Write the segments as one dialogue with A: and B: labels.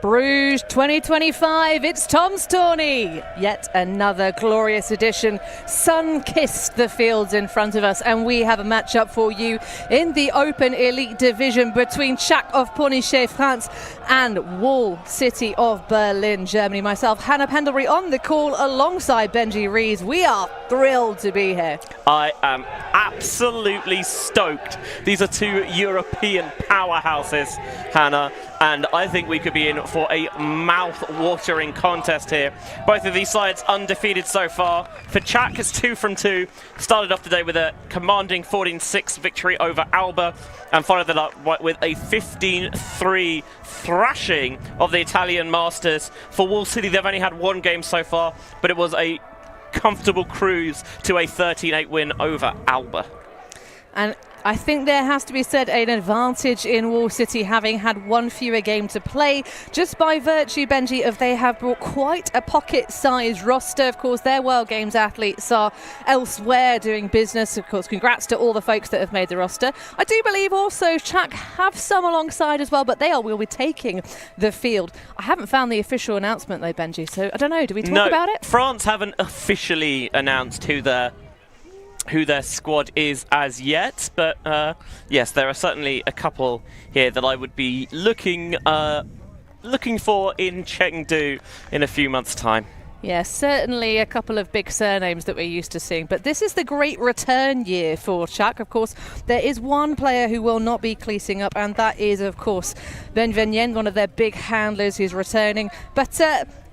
A: Bruges 2025, it's Tom's Tourney. Yet another glorious edition. Sun kissed the fields in front of us, and we have a matchup for you in the Open Elite Division between Tchac of Pornichet, France, and ULTI of Berlin, Germany. Myself, Hannah Pendlebury, on the call alongside Benji Rees. We are thrilled to be here.
B: I am absolutely stoked. These are two European powerhouses, Hannah, and I think we could be in for a mouth-watering contest here. Both of these sides undefeated so far. For Tchac, it's 2 from 2. Started off today with a commanding 14-6 victory over Alba, and followed that up with a 15-3 thrashing of the Italian Masters. For ULTI, they've only had one game so far, but it was a comfortable cruise to a 13-8 win over Alba.
A: And I think there has to be said an advantage in ULTI having had one fewer game to play, just by virtue, Benji, of they have brought quite a pocket-sized roster. Of course, their World Games athletes are elsewhere doing business. Of course, congrats to all the folks that have made the roster. I do believe also Tchac have some alongside as well, but they will be taking the field. I haven't found the official announcement though, Benji, so I don't know. Do we talk about it?
B: France haven't officially announced who their squad is as yet, but yes, there are certainly a couple here that I would be looking for in Chengdu in a few months' time.
A: Yes, certainly a couple of big surnames that we're used to seeing. But this is the great return year for Tchac. Of course, there is one player who will not be cleating up, and that is, of course, Ben Venyen, one of their big handlers who's returning. But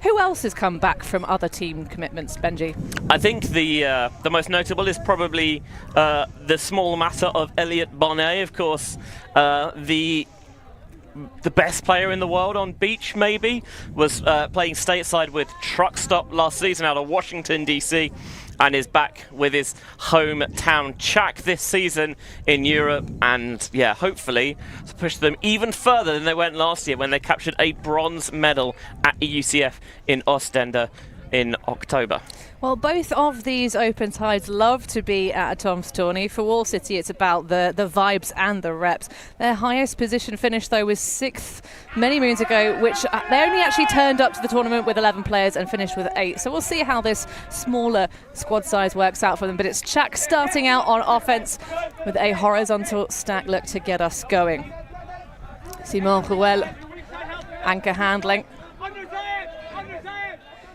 A: who else has come back from other team commitments, Benji?
B: I think the most notable is probably the small matter of Elliot Bonnet, of course, the best player in the world on beach, maybe, was playing stateside with Truck Stop last season out of Washington, D.C., and is back with his hometown Tchac this season in Europe, and yeah, hopefully to push them even further than they went last year when they captured a bronze medal at EUCF in Ostende in October.
A: Well, both of these open sides love to be at a Tom's Tourney. For ULTI, it's about the vibes and the reps. Their highest position finish, though, was 6th many moons ago, which they only actually turned up to the tournament with 11 players and finished with 8. So we'll see how this smaller squad size works out for them. But it's Tchac starting out on offense with a horizontal stack look to get us going. Simon Ruel, anchor handling.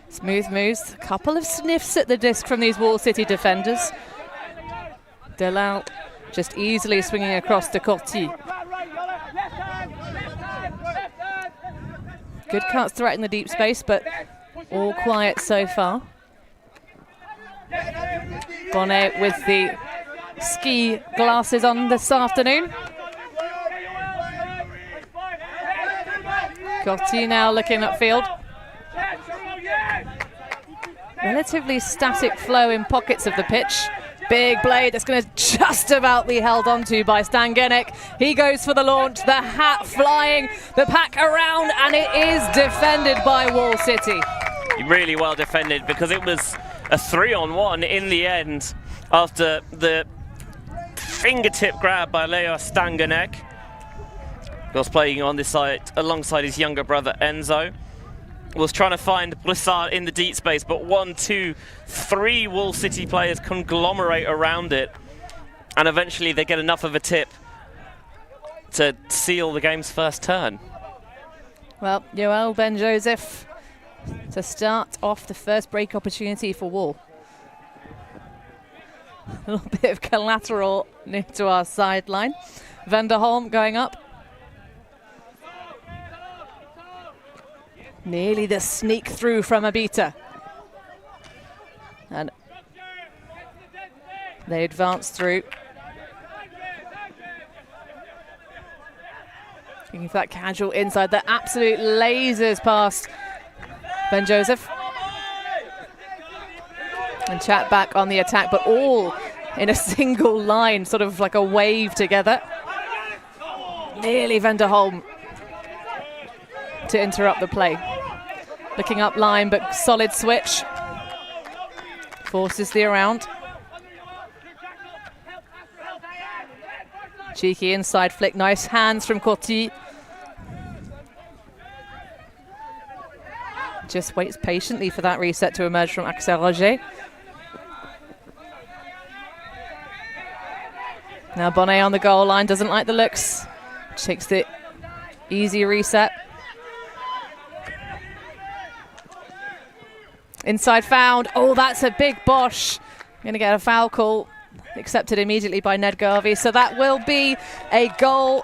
A: Smooth moves, a couple of sniffs at the disc from these ULTI defenders. Delal just easily swinging across to Corti. Good cuts threatening the deep space, but all quiet so far. Bonnet with the ski glasses on this afternoon. Corti now looking upfield. Relatively static flow in pockets of the pitch. Big blade that's going to just about be held onto by Stangenek. He goes for the launch, the hat flying, the pack around, and it is defended by Wall City.
B: Really well defended, because it was a 3-on-1 in the end after the fingertip grab by Leo Stangenek. He was playing on this side alongside his younger brother Enzo. Was trying to find Blissard in the deep space, but 1, 2, 3 Wall City players conglomerate around it, and eventually they get enough of a tip to seal the game's first turn.
A: Well, Joel Ben Joseph to start off the first break opportunity for Wall. A little bit of collateral near to our sideline. Vanderholm going up. Nearly the sneak through from Abita. And they advance through. Looking for that casual inside, the absolute lasers past Ben Joseph. And Tchac back on the attack, but all in a single line, sort of like a wave together. Nearly Vanderholm to interrupt the play. Looking up line, but solid switch. Forces the around. Cheeky inside flick, nice hands from Corti. Just waits patiently for that reset to emerge from Axel Roger. Now Bonnet on the goal line, doesn't like the looks. Takes the easy reset. Inside found. Oh, that's a big Bosch. Going to get a foul call. Accepted immediately by Ned Garvey. So that will be a goal.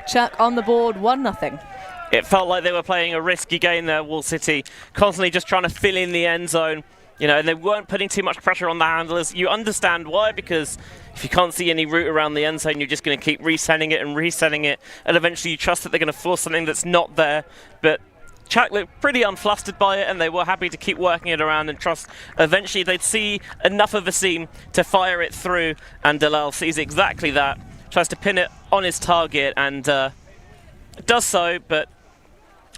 A: Tchac on the board, 1-0.
B: It felt like they were playing a risky game there, Wall City. Constantly just trying to fill in the end zone. You know, and they weren't putting too much pressure on the handlers. You understand why, because if you can't see any route around the end zone, you're just going to keep resetting it and resetting it. And eventually you trust that they're going to force something that's not there. But Tchac looked pretty unflustered by it, and they were happy to keep working it around and trust eventually they'd see enough of a seam to fire it through, and Dalal sees exactly that, tries to pin it on his target, and does so, but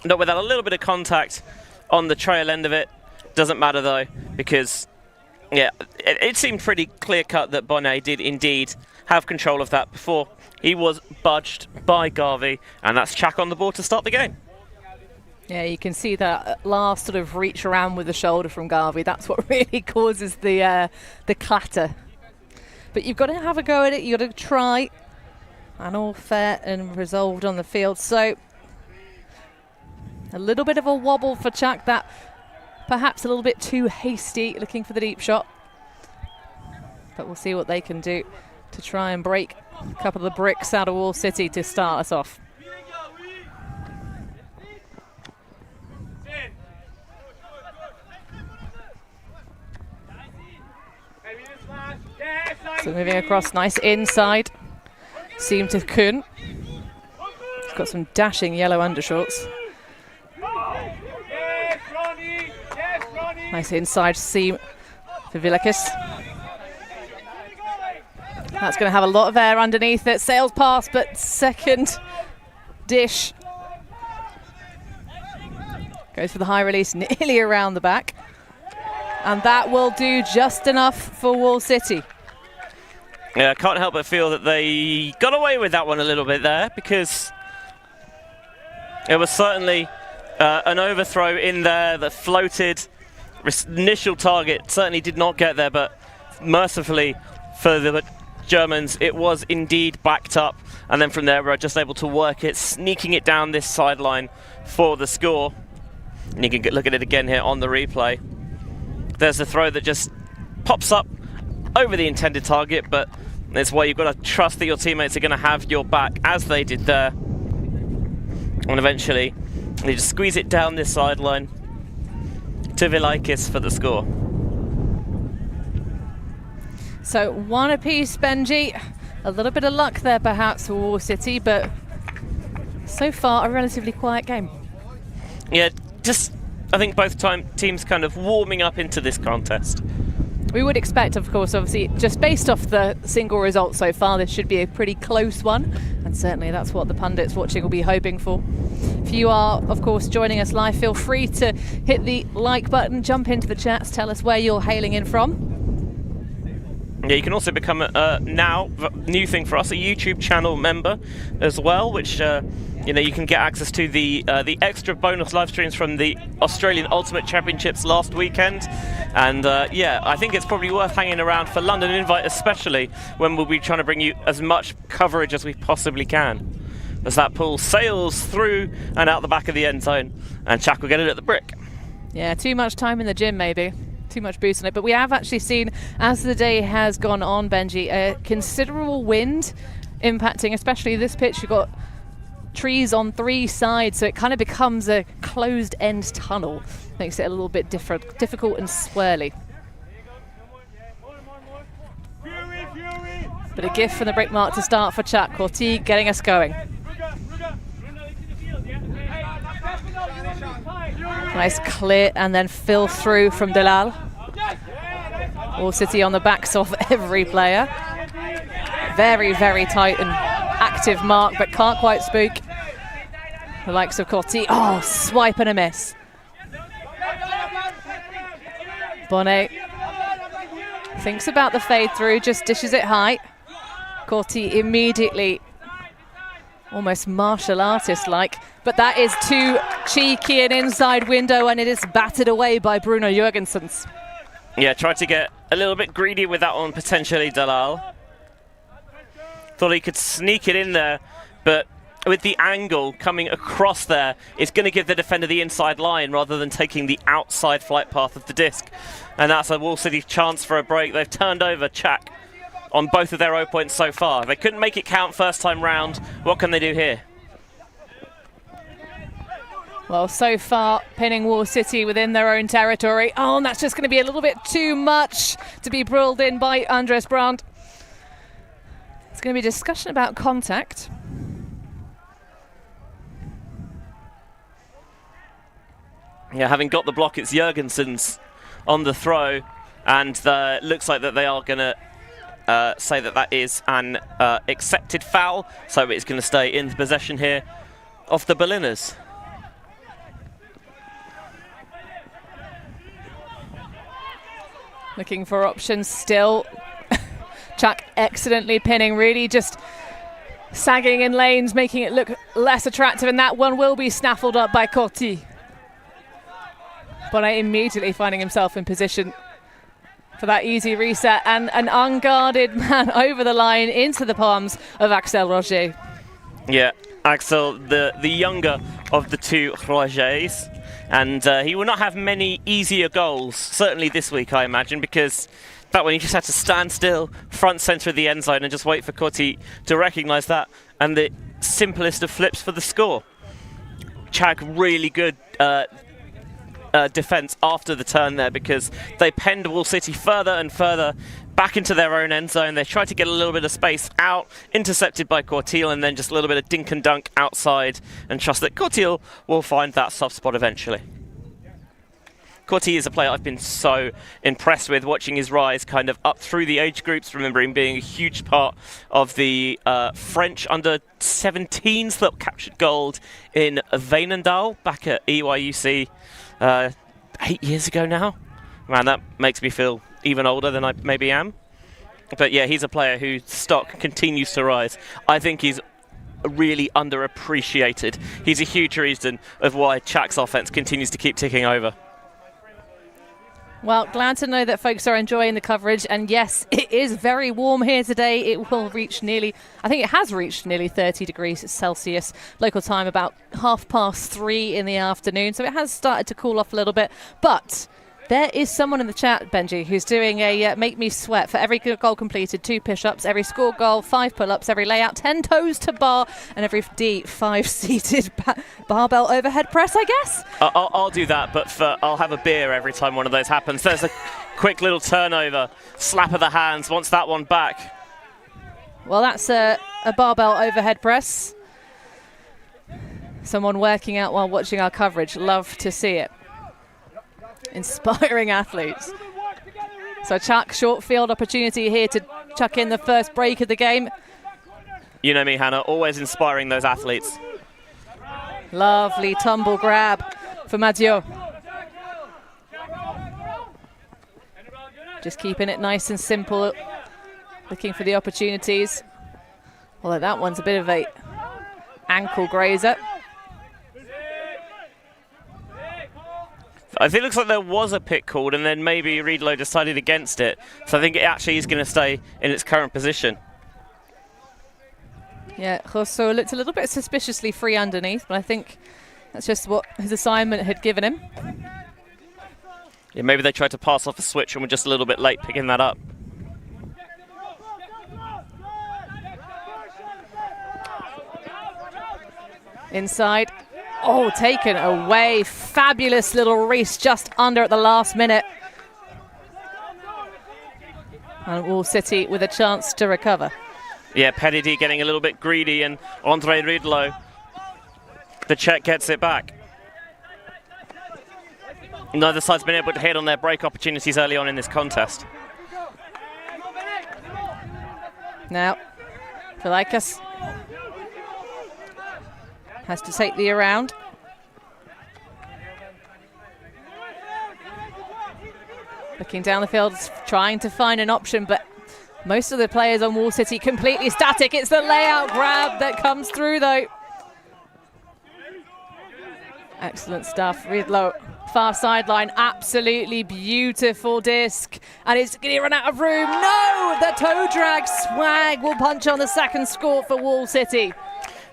B: not without a little bit of contact on the trail end of it. Doesn't matter though, because yeah, it seemed pretty clear-cut that Bonnet did indeed have control of that before he was budged by Garvey, and that's Tchac on the board to start the game.
A: Yeah, you can see that last sort of reach around with the shoulder from Garvey. That's what really causes the clatter. But you've got to have a go at it. You've got to try. And all fair and resolved on the field. So a little bit of a wobble for Tchac. That perhaps a little bit too hasty, looking for the deep shot. But we'll see what they can do to try and break a couple of the bricks out of Wall City to start us off. So moving across, nice inside. Seam to Kuhn. He's got some dashing yellow undershorts. Nice inside seam for Villakis. That's going to have a lot of air underneath it. Sails past, but second dish. Goes for the high release, nearly around the back. And that will do just enough for Wall City.
B: Yeah, I can't help but feel that they got away with that one a little bit there, because it was certainly an overthrow in there that floated. Initial target certainly did not get there, but mercifully for the Germans, it was indeed backed up. And then from there, we're just able to work it, sneaking it down this sideline for the score. And you can look at it again here on the replay. There's a throw that just pops up over the intended target, but that's why you've got to trust that your teammates are going to have your back, as they did there. And eventually, they just squeeze it down this sideline to Villakis for the score.
A: So one apiece, Benji. A little bit of luck there perhaps for Wall City, but so far a relatively quiet game.
B: Yeah, just I think both teams kind of warming up into this contest.
A: We would expect, of course, obviously, just based off the single results so far, this should be a pretty close one. And certainly that's what the pundits watching will be hoping for. If you are, of course, joining us live, feel free to hit the like button, jump into the chats, tell us where you're hailing in from.
B: Yeah, you can also become now, new thing for us, a YouTube channel member as well, which you know, you can get access to the extra bonus live streams from the Australian Ultimate Championships last weekend. And yeah, I think it's probably worth hanging around for London Invite, especially when we'll be trying to bring you as much coverage as we possibly can. As that pool sails through and out the back of the end zone, and Tchac will get it at the brick.
A: Yeah, too much time in the gym maybe. Too much boost on it. But we have actually seen, as the day has gone on, Benji, a considerable wind impacting, especially this pitch. You've got trees on 3 sides, so it kind of becomes a closed-end tunnel. Makes it a little bit difficult and swirly. But a gift from the brick mark to start for Tchac. Corti getting us going. Nice clear and then fill through from Delal. All City on the backs of every player. Very, very tight and active mark, but can't quite spook the likes of Corti. Oh, swipe and a miss. Bonnet thinks about the fade through, just dishes it high. Corti immediately, almost martial artist-like, but that is too cheeky an inside window, and it is battered away by Bruno Jurgensens.
B: Yeah, tried to get a little bit greedy with that one, potentially, Dalal. Thought he could sneak it in there, but with the angle coming across there, it's going to give the defender the inside line rather than taking the outside flight path of the disc. And that's a Wall City chance for a break. They've turned over Tchac on both of their 0 points so far. They couldn't make it count first time round. What can they do here?
A: Well, so far, pinning Wall City within their own territory. Oh, and that's just going to be a little bit too much to be brilled in by Andres Brandt. It's going to be a discussion about contact.
B: Yeah, having got the block, it's Jurgensens on the throw, and looks like that they are going to say that that is an accepted foul, so it's going to stay in possession here of the Berliners.
A: Looking for options still. Tchac excellently pinning, really just sagging in lanes, making it look less attractive, and that one will be snaffled up by Corti. Bonnet immediately finding himself in position for that easy reset, and an unguarded man over the line into the palms of Axel Roger.
B: Yeah, Axel, the younger of the two Rogers, and he will not have many easier goals, certainly this week, I imagine, because that one he just had to stand still, front centre of the end zone, and just wait for Corti to recognise that, and the simplest of flips for the score. Tchac, really good defence after the turn there, because they penned Wall City further and further back into their own end zone. They tried to get a little bit of space out, intercepted by Cortil, and then just a little bit of dink and dunk outside, and trust that Cortil will find that soft spot eventually. Corti is a player I've been so impressed with, watching his rise kind of up through the age groups, remembering being a huge part of the French under-17s that captured gold in Veenendaal back at EYUC 8 years ago now. Man, that makes me feel even older than I maybe am. But yeah, he's a player whose stock continues to rise. I think he's really underappreciated. He's a huge reason of why Tchac's offense continues to keep ticking over.
A: Well, glad to know that folks are enjoying the coverage, and yes, it is very warm here today. It will reach nearly, I think it has reached nearly 30 degrees Celsius, local time about 3:30 in the afternoon, so it has started to cool off a little bit, but there is someone in the chat, Benji, who's doing a make me sweat for every goal completed, 2 push-ups, every scored goal, 5 pull-ups, every layout, 10 toes to bar, and every D, 5 seated barbell overhead press, I guess.
B: I'll do that, but I'll have a beer every time one of those happens. There's a quick little turnover, slap of the hands, wants that one back.
A: Well, that's a barbell overhead press. Someone working out while watching our coverage. Love to see it. Inspiring athletes. So Tchac, short field opportunity here to chuck in the first break of the game.
B: You know me, Hannah, always inspiring those athletes.
A: Lovely tumble grab for Madio. Just keeping it nice and simple, looking for the opportunities. Although that one's a bit of a ankle grazer.
B: I think it looks like there was a pick called and then maybe Riedlo decided against it. So I think it actually is going to stay in its current position.
A: Yeah, Rosso looked a little bit suspiciously free underneath, but I think that's just what his assignment had given him.
B: Yeah, maybe they tried to pass off a switch and were just a little bit late picking that up.
A: Inside. Oh, taken away. Fabulous little race just under at the last minute. And Wall City with a chance to recover.
B: Yeah, Pedidi getting a little bit greedy and Andre Riedlo. The Czech gets it back. Neither side's been able to hit on their break opportunities early on in this contest.
A: Now, Filikas has to take the around. Looking down the field, trying to find an option, but most of the players on Wall City completely static. It's the layout grab that comes through, though. Excellent stuff. Riedlo, far sideline, absolutely beautiful disc. And it's going to run out of room. No! The toe drag swag will punch on the second score for Wall City.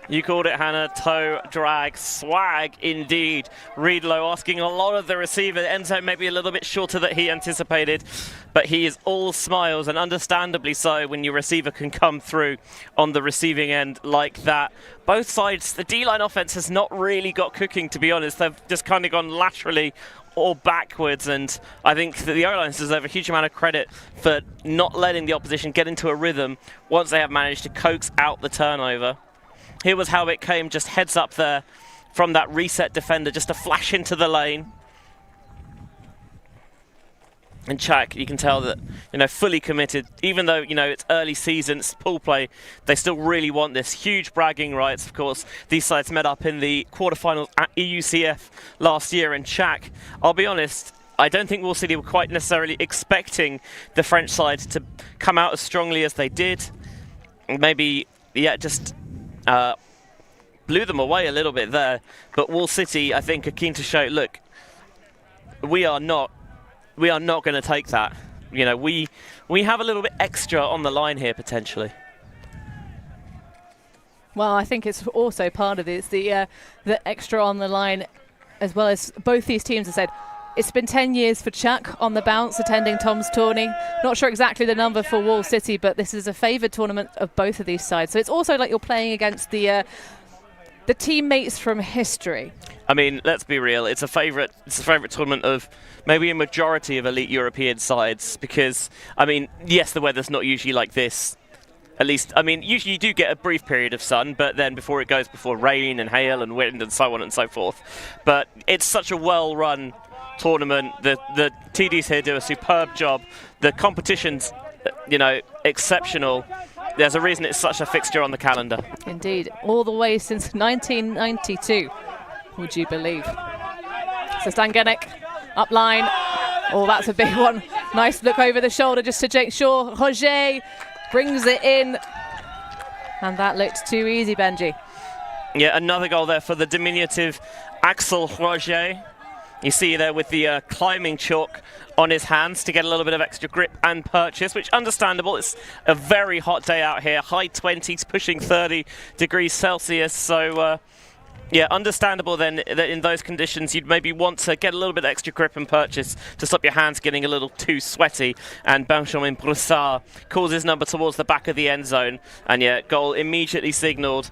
B: You called it, Hannah. Toe drag swag indeed. Riedlo asking a lot of the receiver. Enzo maybe a little bit shorter than he anticipated, but he is all smiles, and understandably so when your receiver can come through on the receiving end like that. Both sides, the D-line offense has not really got cooking, to be honest. They've just kind of gone laterally or backwards, and I think that the O-lines deserve a huge amount of credit for not letting the opposition get into a rhythm once they have managed to coax out the turnover. Here was how it came, just heads up there from that reset defender, just a flash into the lane. And Tchac, you can tell that, fully committed. Even though, it's early season, it's pool play, they still really want this. Huge bragging rights, of course. These sides met up in the quarterfinals at EUCF last year, and Tchac, I'll be honest, I don't think Wall City were quite necessarily expecting the French side to come out as strongly as they did. Maybe, yeah, just blew them away a little bit there. But Wall City, I think, are keen to show, look, we are not going to take that. We have a little bit extra on the line here potentially.
A: Well, I think it's also part of this, the extra on the line, as well as both these teams have said. It's been 10 years for Tchac on the bounce, attending Tom's Tourney. Not sure exactly the number for Wall City, but this is a favoured tournament of both of these sides. So it's also like you're playing against the teammates from history. I
B: mean, let's be real. It's a favourite tournament of maybe a majority of elite European sides because, I mean, yes, the weather's not usually like this. At least, I mean, usually you do get a brief period of sun, but then before rain and hail and wind and so on and so forth. But it's such a well-run tournament. The TDs here do a superb job. The competition's, exceptional. There's a reason it's such a fixture on the calendar.
A: Indeed, all the way since 1992, would you believe? So Stangenek, up line. Oh, that's a big one. Nice look over the shoulder just to make sure. Roger brings it in. And that looked too easy, Benji.
B: Yeah, another goal there for the diminutive Axel Roger. You see there with the climbing chalk on his hands to get a little bit of extra grip and purchase, which understandable. It's a very hot day out here, high 20s, pushing 30 degrees Celsius. So, yeah, understandable then that in those conditions you'd maybe want to get a little bit extra grip and purchase to stop your hands getting a little too sweaty. And Benjamin Broussard calls his number towards the back of the end zone. And yeah, goal immediately signalled.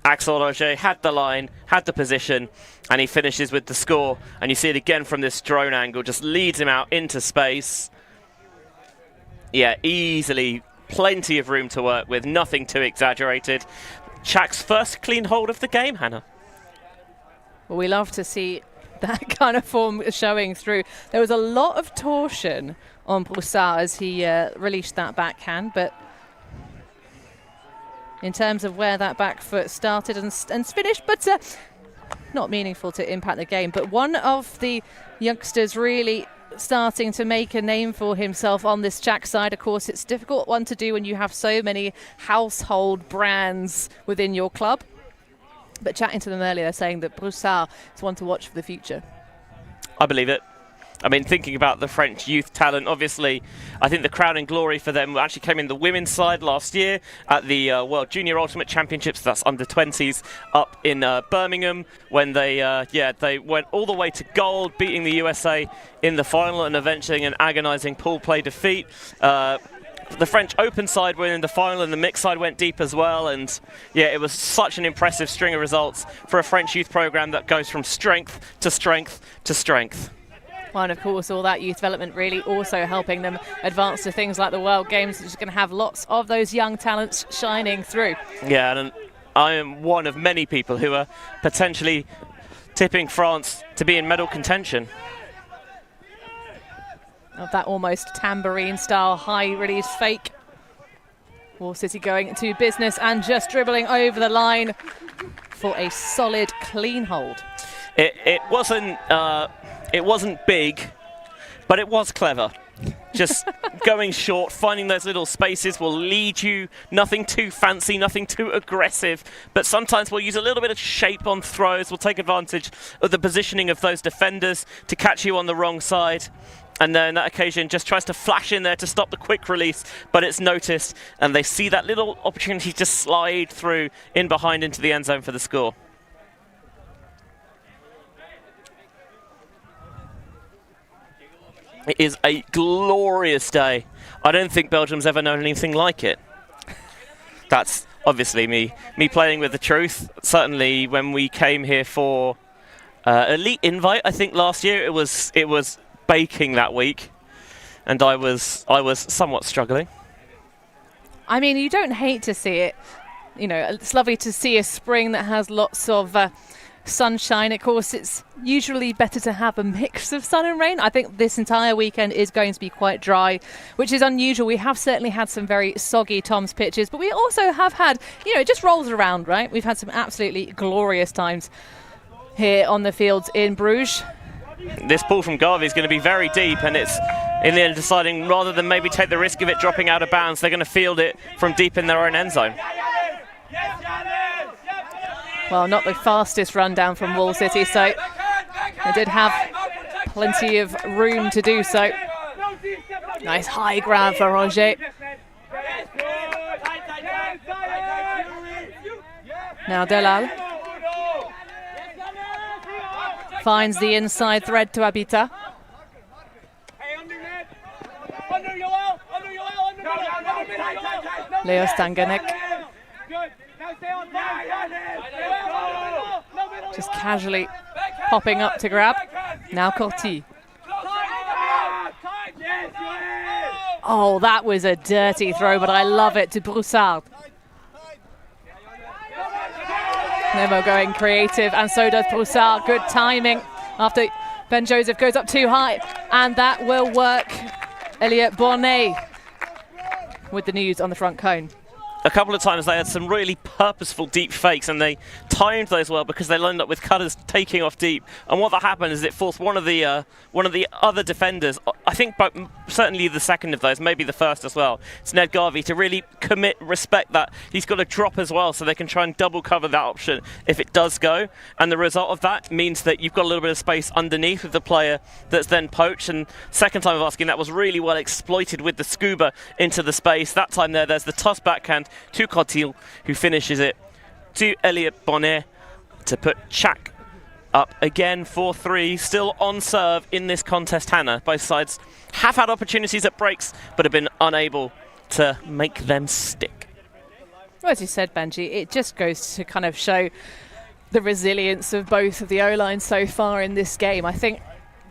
B: Axel Roger had the line, had the position, and he finishes with the score. And you see it again from this drone angle, just leads him out into space. Yeah, easily, plenty of room to work with, nothing too exaggerated. Tchac's first clean hold of the game, Hannah.
A: Well, we love to see that kind of form showing through. There was a lot of torsion on Broussard as he released that backhand, but in terms of where that back foot started and finished, but not meaningful to impact the game. But one of the youngsters really starting to make a name for himself on this Tchac side. Of course, it's a difficult one to do when you have so many household brands within your club. But chatting to them earlier, they're saying that Broussard is one to watch for the future.
B: I believe it. I mean, thinking about the French youth talent, obviously, I think the crowning glory for them actually came in the women's side last year at the World Junior Ultimate Championships. That's under 20s up in Birmingham, when they went all the way to gold, beating the USA in the final and avenging an agonising pool play defeat. The French Open side were in the final, and the mixed side went deep as well. And yeah, it was such an impressive string of results for a French youth program that goes from strength to strength to strength.
A: Well, and of course, all that youth development really also helping them advance to things like the World Games, which is going to have lots of those young talents shining through.
B: Yeah, and I am one of many people who are potentially tipping France to be in medal contention.
A: Of that almost tambourine-style high-release fake. Wall City going into business and just dribbling over the line for a solid, clean hold.
B: It wasn't big, but it was clever. Just going short, finding those little spaces will lead you. Nothing too fancy, nothing too aggressive, but sometimes we'll use a little bit of shape on throws. We'll take advantage of the positioning of those defenders to catch you on the wrong side. And then that occasion just tries to flash in there to stop the quick release, but it's noticed, and they see that little opportunity to slide through in behind into the end zone for the score. It is a glorious day. I don't think Belgium's ever known anything like it. That's obviously me playing with the truth. Certainly when we came here for Elite Invite, I think last year, it was baking that week, and I was somewhat struggling.
A: I mean, you don't hate to see it. You know, it's lovely to see a spring that has lots of sunshine. Of course, it's usually better to have a mix of sun and rain. I think this entire weekend is going to be quite dry, which is unusual. We have certainly had some very soggy Tom's pitches, but we also have had, you know, it just rolls around, right? We've had some absolutely glorious times here on the fields in Bruges.
B: This ball from Garvey is going to be very deep, and it's in the end deciding rather than maybe take the risk of it dropping out of bounds, they're going to field it from deep in their own end zone.
A: Well, not the fastest run down from Wall City, so they did have plenty of room to do so. Nice high grab for Roger. Now Delal finds the inside thread to Abita. Leo Stanganek. Just casually popping up to grab. Now Corti. Oh, that was a dirty throw, but I love it to Broussard. Nemo going creative, and so does Broussard. Good timing after Ben Joseph goes up too high, and that will work. Elliot Bonnet with the news on the front cone.
B: A couple of times they had some really purposeful deep fakes, and they timed those well because they lined up with cutters taking off deep. And what that happened is it forced one of the other defenders, I think certainly the second of those, maybe the first as well, it's Ned Garvey, to really respect that he's got to drop as well, so they can try and double cover that option if it does go. And the result of that means that you've got a little bit of space underneath of the player that's then poached. And second time of asking, that was really well exploited with the scuba into the space. That time there's the toss backhand to Cotil, who finishes it to Elliot Bonnet to put Tchac up again 4-3, still on serve in this contest. Hannah, both sides have had opportunities at breaks, but have been unable to make them stick.
A: Well, as you said, Benji, it just goes to kind of show the resilience of both of the O-lines so far in this game. I think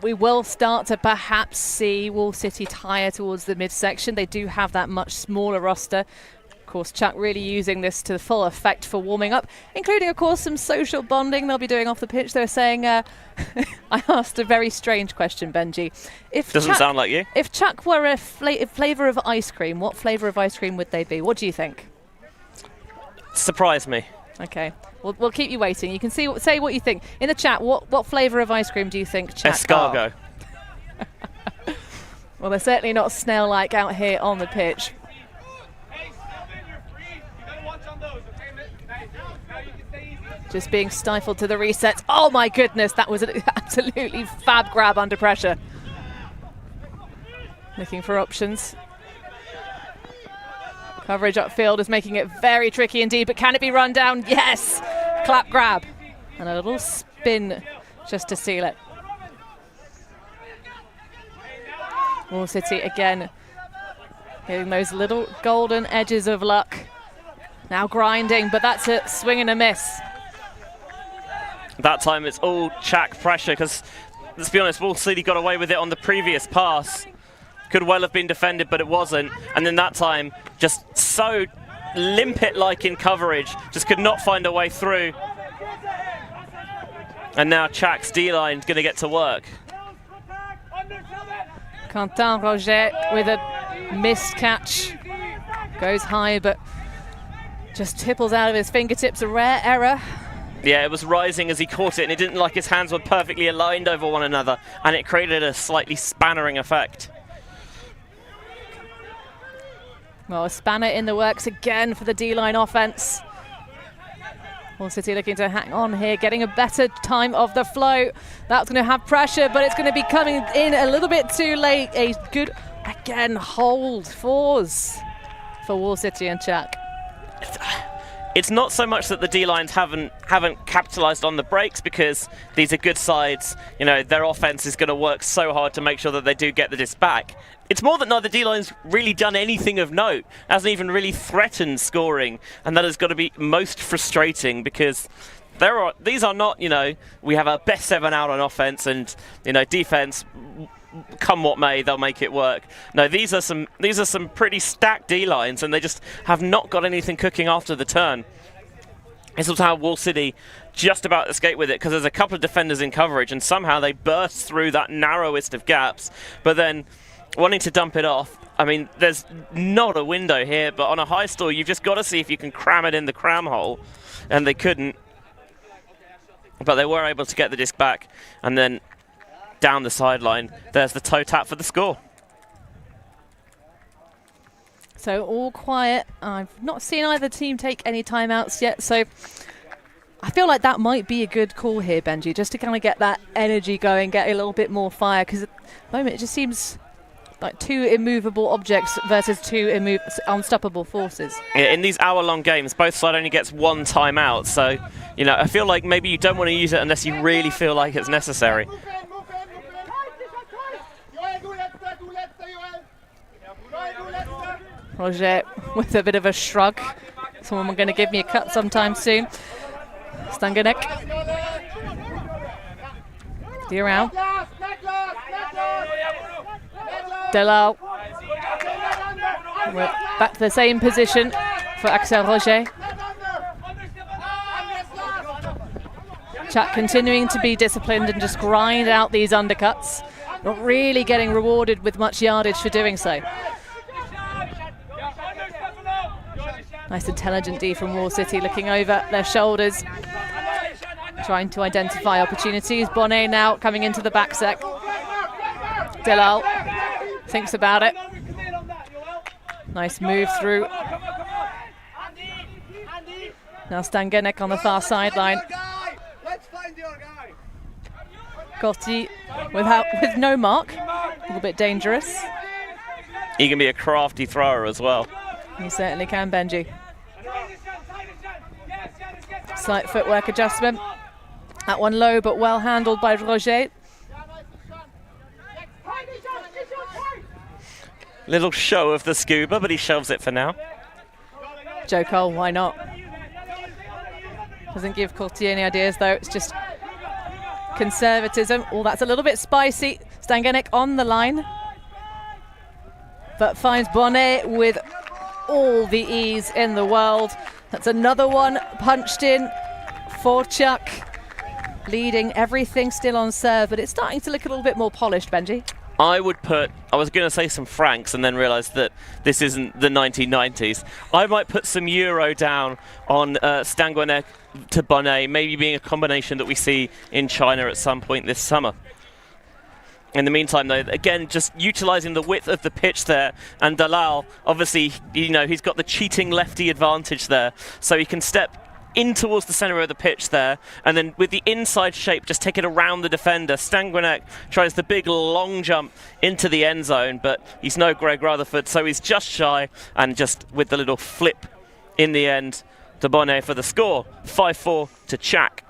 A: we will start to perhaps see Wall City tire towards the midsection. They do have that much smaller roster. Of course, Tchac really using this to full effect for warming up, including, of course, some social bonding they'll be doing off the pitch. They're saying, I asked a very strange question, Benji.
B: Doesn't sound like you.
A: If Tchac were a flavour of ice cream, what flavour of ice cream would they be? What do you think?
B: Surprise me.
A: Okay, we'll keep you waiting. You can say what you think. In the chat, what flavour of ice cream do you think Tchac
B: Escargot.
A: are? Well, they're certainly not snail-like out here on the pitch. Just being stifled to the resets. Oh my goodness, that was an absolutely fab grab under pressure. Looking for options. Coverage upfield is making it very tricky indeed, but can it be run down? Yes! Clap grab. And a little spin just to seal it. ULTI again, getting those little golden edges of luck. Now grinding, but that's a swing and a miss.
B: That time it's all Tchac pressure, because let's be honest, ULTI got away with it on the previous pass. Could well have been defended, but it wasn't. And then that time, just so limpet-like in coverage, just could not find a way through. And now Tchac's D-line's going to get to work.
A: Quentin Roger with a missed catch. Goes high, but just tipples out of his fingertips. A rare error.
B: Yeah, it was rising as he caught it, and it didn't like his hands were perfectly aligned over one another, and it created a slightly spannering effect.
A: Well, a spanner in the works again for the D-line offense. ULTI looking to hang on here, getting a better time of the flow. That's going to have pressure, but it's going to be coming in a little bit too late. A good, again, hold fours for ULTI and Tchac.
B: It's not so much that the D-lines haven't capitalised on the breaks, because these are good sides. You know, their offense is going to work so hard to make sure that they do get the disc back. It's more that neither D-line's really done anything of note, hasn't even really threatened scoring, and that has got to be most frustrating, because these are not, you know, we have our best 7 out on offense, and, you know, defense, come what may, they'll make it work. No, these are some pretty stacked D-lines, and they just have not got anything cooking after the turn. This was how ULTI just about escaped with it, because there's a couple of defenders in coverage, and somehow they burst through that narrowest of gaps, but then wanting to dump it off. I mean, there's not a window here, but on a high stall, you've just got to see if you can cram it in the cram hole, and they couldn't. But they were able to get the disc back, and then down the sideline, there's the toe tap for the score.
A: So all quiet. I've not seen either team take any timeouts yet, so I feel like that might be a good call here, Benji, just to kind of get that energy going, get a little bit more fire, because at the moment it just seems like two immovable objects versus two unstoppable forces.
B: Yeah, in these hour-long games, both sides only gets one timeout, so, you know, I feel like maybe you don't want to use it unless you really feel like it's necessary.
A: Roger with a bit of a shrug. Someone going to give me a cut sometime soon. Stangenek. Around. Delal. We're back to the same position for Axel Roger. Tchac continuing to be disciplined and just grind out these undercuts. Not really getting rewarded with much yardage for doing so. Nice intelligent D from ULTI, looking over their shoulders, trying to identify opportunities. Bonnet now coming into the back sec. Delal thinks about it. Nice move through. Now Stangenek on the far sideline. Gotti with no mark, a little bit dangerous.
B: He can be a crafty thrower as well.
A: He certainly can, Benji. Slight footwork adjustment. That one low, but well handled by Roger.
B: Little show of the scuba, but he shoves it for now.
A: Joe Cole, why not? Doesn't give Courtier any ideas, though. It's just conservatism. Oh, that's a little bit spicy. Stangenek on the line, but finds Bonnet with all the ease in the world. That's another one punched in for Tchac, leading everything still on serve, but it's starting to look a little bit more polished, Benji.
B: I was going to say some francs and then realised that this isn't the 1990s. I might put some euro down on Stanguineck to Bonnet, maybe being a combination that we see in China at some point this summer. In the meantime, though, again, just utilising the width of the pitch there, and Dalal, obviously, you know, he's got the cheating lefty advantage there, so he can step in towards the centre of the pitch there, and then with the inside shape, just take it around the defender. Stanguineck tries the big long jump into the end zone, but he's no Greg Rutherford, so he's just shy, and just with the little flip in the end to Bonnet for the score. 5-4 to Tchac.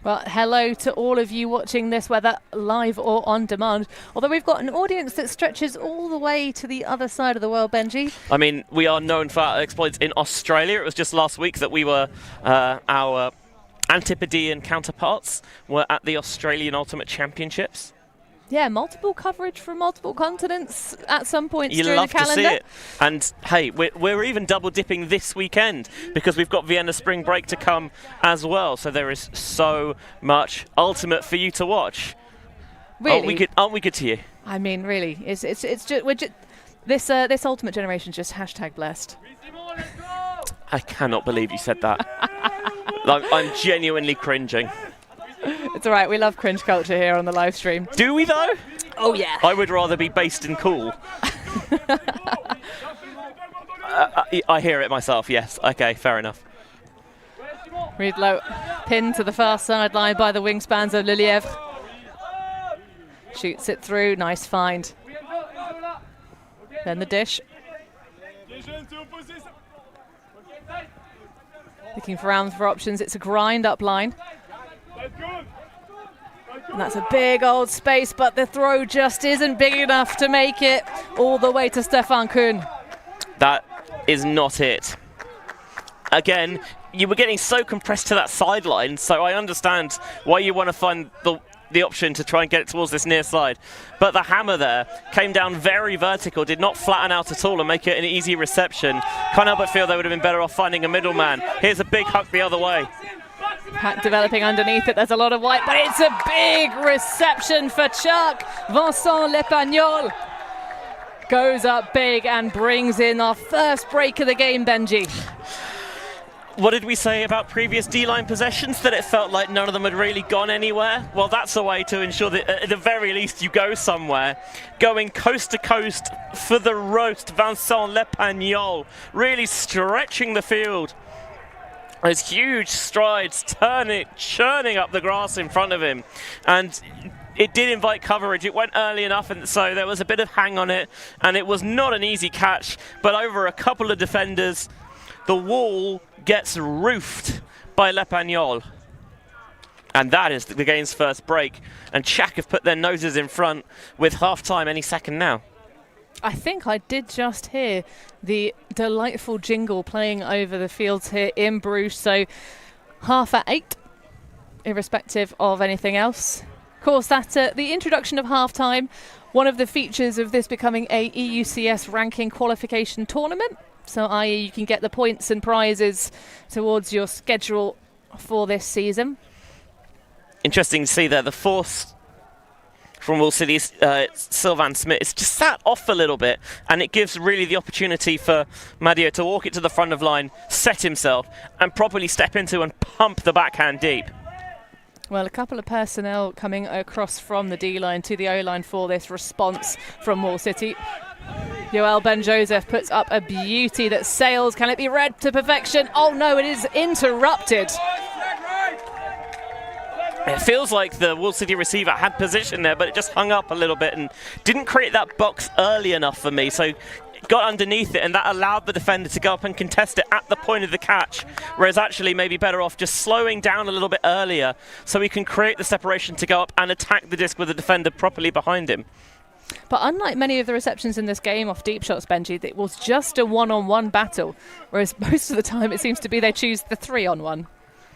A: Well, hello to all of you watching this, whether live or on demand. Although we've got an audience that stretches all the way to the other side of the world, Benji.
B: I mean, we are known for our exploits in Australia. It was just last week that we were, our Antipodean counterparts were at the Australian Ultimate Championships.
A: Yeah, multiple coverage from multiple continents at some point during
B: love
A: the calendar.
B: To see it. And hey, we're even double dipping this weekend because we've got Vienna Spring Break to come as well. So there is so much Ultimate for you to watch.
A: Really?
B: Aren't we good to you?
A: I mean, really, it's just this Ultimate generation just hashtag blessed.
B: I cannot believe you said that. Like, I'm genuinely cringing.
A: It's all right. We love cringe culture here on the live stream.
B: Do we, though?
A: Oh, yeah.
B: I would rather be based and cool. I hear it myself, yes. Okay, fair enough.
A: Riedlo pinned to the far sideline by the wingspans of Lelièvre. Shoots it through. Nice find. Then the dish. Looking around for options. It's a grind-up line. And that's a big old space, but the throw just isn't big enough to make it all the way to Stefan Kuhn.
B: That is not it. Again, you were getting so compressed to that sideline, so I understand why you want to find the option to try and get it towards this near side. But the hammer there came down very vertical, did not flatten out at all and make it an easy reception. Can't help but feel they would have been better off finding a middleman. Here's a big huck the other way.
A: Pack developing underneath it. There's a lot of white, but it's a big reception for Tchac. Vincent Lepagnol goes up big and brings in our first break of the game, Benji.
B: What did we say about previous D-line possessions? That it felt like none of them had really gone anywhere? Well, that's a way to ensure that at the very least you go somewhere. Going coast to coast for the roast, Vincent Lepagnol really stretching the field. Those huge strides, churning up the grass in front of him. And it did invite coverage. It went early enough, and so there was a bit of hang on it. And it was not an easy catch, but over a couple of defenders, the wall gets roofed by Lepagnol. And that is the game's first break. And Tchac have put their noses in front with half-time any second now.
A: I think I did just hear the delightful jingle playing over the fields here in Bruges. So 8:30, irrespective of anything else. Of course, that's the introduction of halftime. One of the features of this becoming a EUCS ranking qualification tournament. So i.e. you can get the points and prizes towards your schedule for this season.
B: Interesting to see there, the force from Wall City's Sylvain Smith. It's just sat off a little bit, and it gives really the opportunity for Madio to walk it to the front of line, set himself, and properly step into and pump the backhand deep.
A: Well, a couple of personnel coming across from the D-line to the O-line for this response from Wall City. Yoel Ben-Joseph puts up a beauty that sails. Can it be read to perfection? Oh no, it is interrupted.
B: It feels like the Wall City receiver had position there, but it just hung up a little bit and didn't create that box early enough for me. So got underneath it, and that allowed the defender to go up and contest it at the point of the catch, whereas actually maybe better off just slowing down a little bit earlier so he can create the separation to go up and attack the disc with the defender properly behind him.
A: But unlike many of the receptions in this game off deep shots, Benji, it was just a one-on-one battle, whereas most of the time it seems to be they choose the 3-on-1.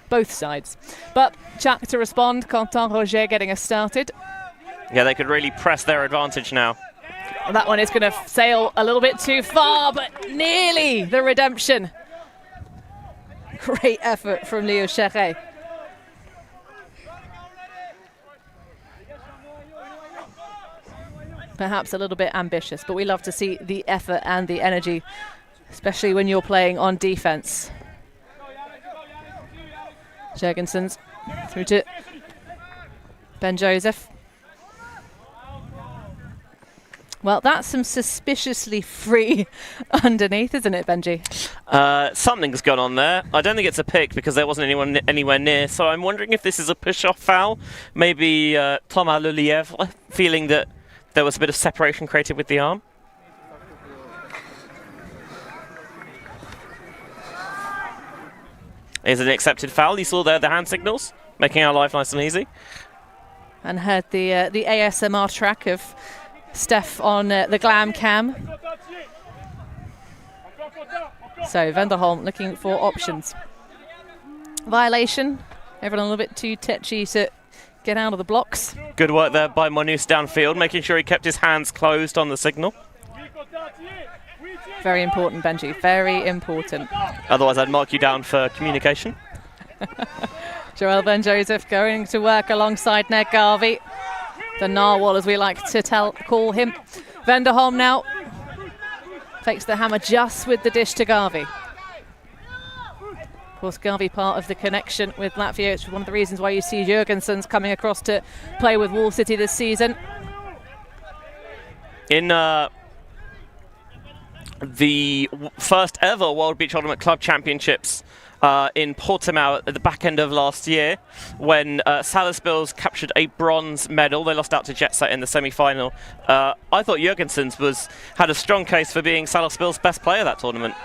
A: Both sides. But Tchac to respond, Quentin Roger getting us started.
B: Yeah, they could really press their advantage now.
A: That one is going to sail a little bit too far, but nearly the redemption. Great effort from Leo Tchac. Perhaps a little bit ambitious, but we love to see the effort and the energy, especially when you're playing on defense. Jurgensen's through to Ben Joseph. Well, that's some suspiciously free underneath, isn't it, Benji?
B: Something's gone on there. I don't think it's a pick because there wasn't anyone anywhere near, so I'm wondering if this is a push-off foul. Maybe Thomas Lelièvre feeling that there was a bit of separation created with the arm. Is an accepted foul. You saw there the hand signals, making our life nice and easy.
A: And heard the ASMR track of Steph on the glam cam. So Vanderholm looking for options. Violation. Everyone a little bit too tetchy to get out of the blocks.
B: Good work there by Monus downfield, making sure he kept his hands closed on the signal.
A: Very important, Benji. Very important.
B: Otherwise, I'd mark you down for communication.
A: Joel Ben Joseph going to work alongside Ned Garvey. The narwhal, as we like to call him. Vanderholm now fakes the hammer just with the dish to Garvey. Of course, Garvey part of the connection with Latvia. It's one of the reasons why you see Jurgensen's coming across to play with Wall City this season.
B: In the first ever World Beach Ultimate Club Championships in Portimao at the back end of last year, when Salaspils captured a bronze medal. They lost out to Jet Set in the semi-final. I thought Jurgensen's had a strong case for being Salaspils' best player that tournament.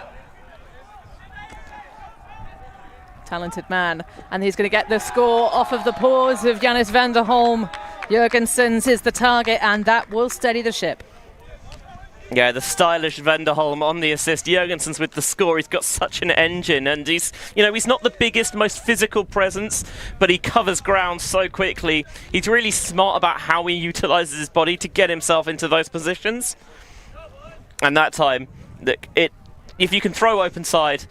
A: Talented man, and he's going to get the score off of the paws of Jannis Vanderholm. Jurgensen's is the target, and that will steady the ship.
B: Yeah, the stylish Vanderholm on the assist. Jurgensen's with the score. He's got such an engine, and he's not the biggest, most physical presence, but he covers ground so quickly. He's really smart about how he utilizes his body to get himself into those positions. And that time, if you can throw open side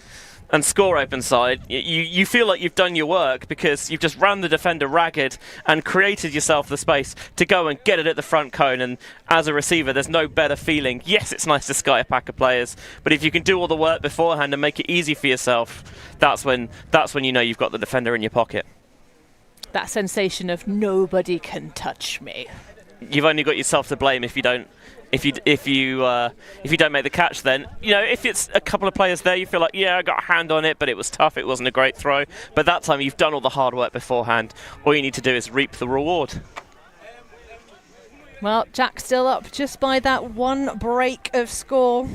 B: and score open side, you feel like you've done your work because you've just ran the defender ragged and created yourself the space to go and get it at the front cone. And as a receiver, there's no better feeling. Yes, it's nice to sky a pack of players, but if you can do all the work beforehand and make it easy for yourself, that's when you know you've got the defender in your pocket.
A: That sensation of nobody can touch me.
B: You've only got yourself to blame if you don't. If you don't make the catch, then if it's a couple of players there, you feel like, yeah, I got a hand on it, but it was tough. It wasn't a great throw. But that time, you've done all the hard work beforehand. All you need to do is reap the reward.
A: Well, Tchac still up just by that one break of score,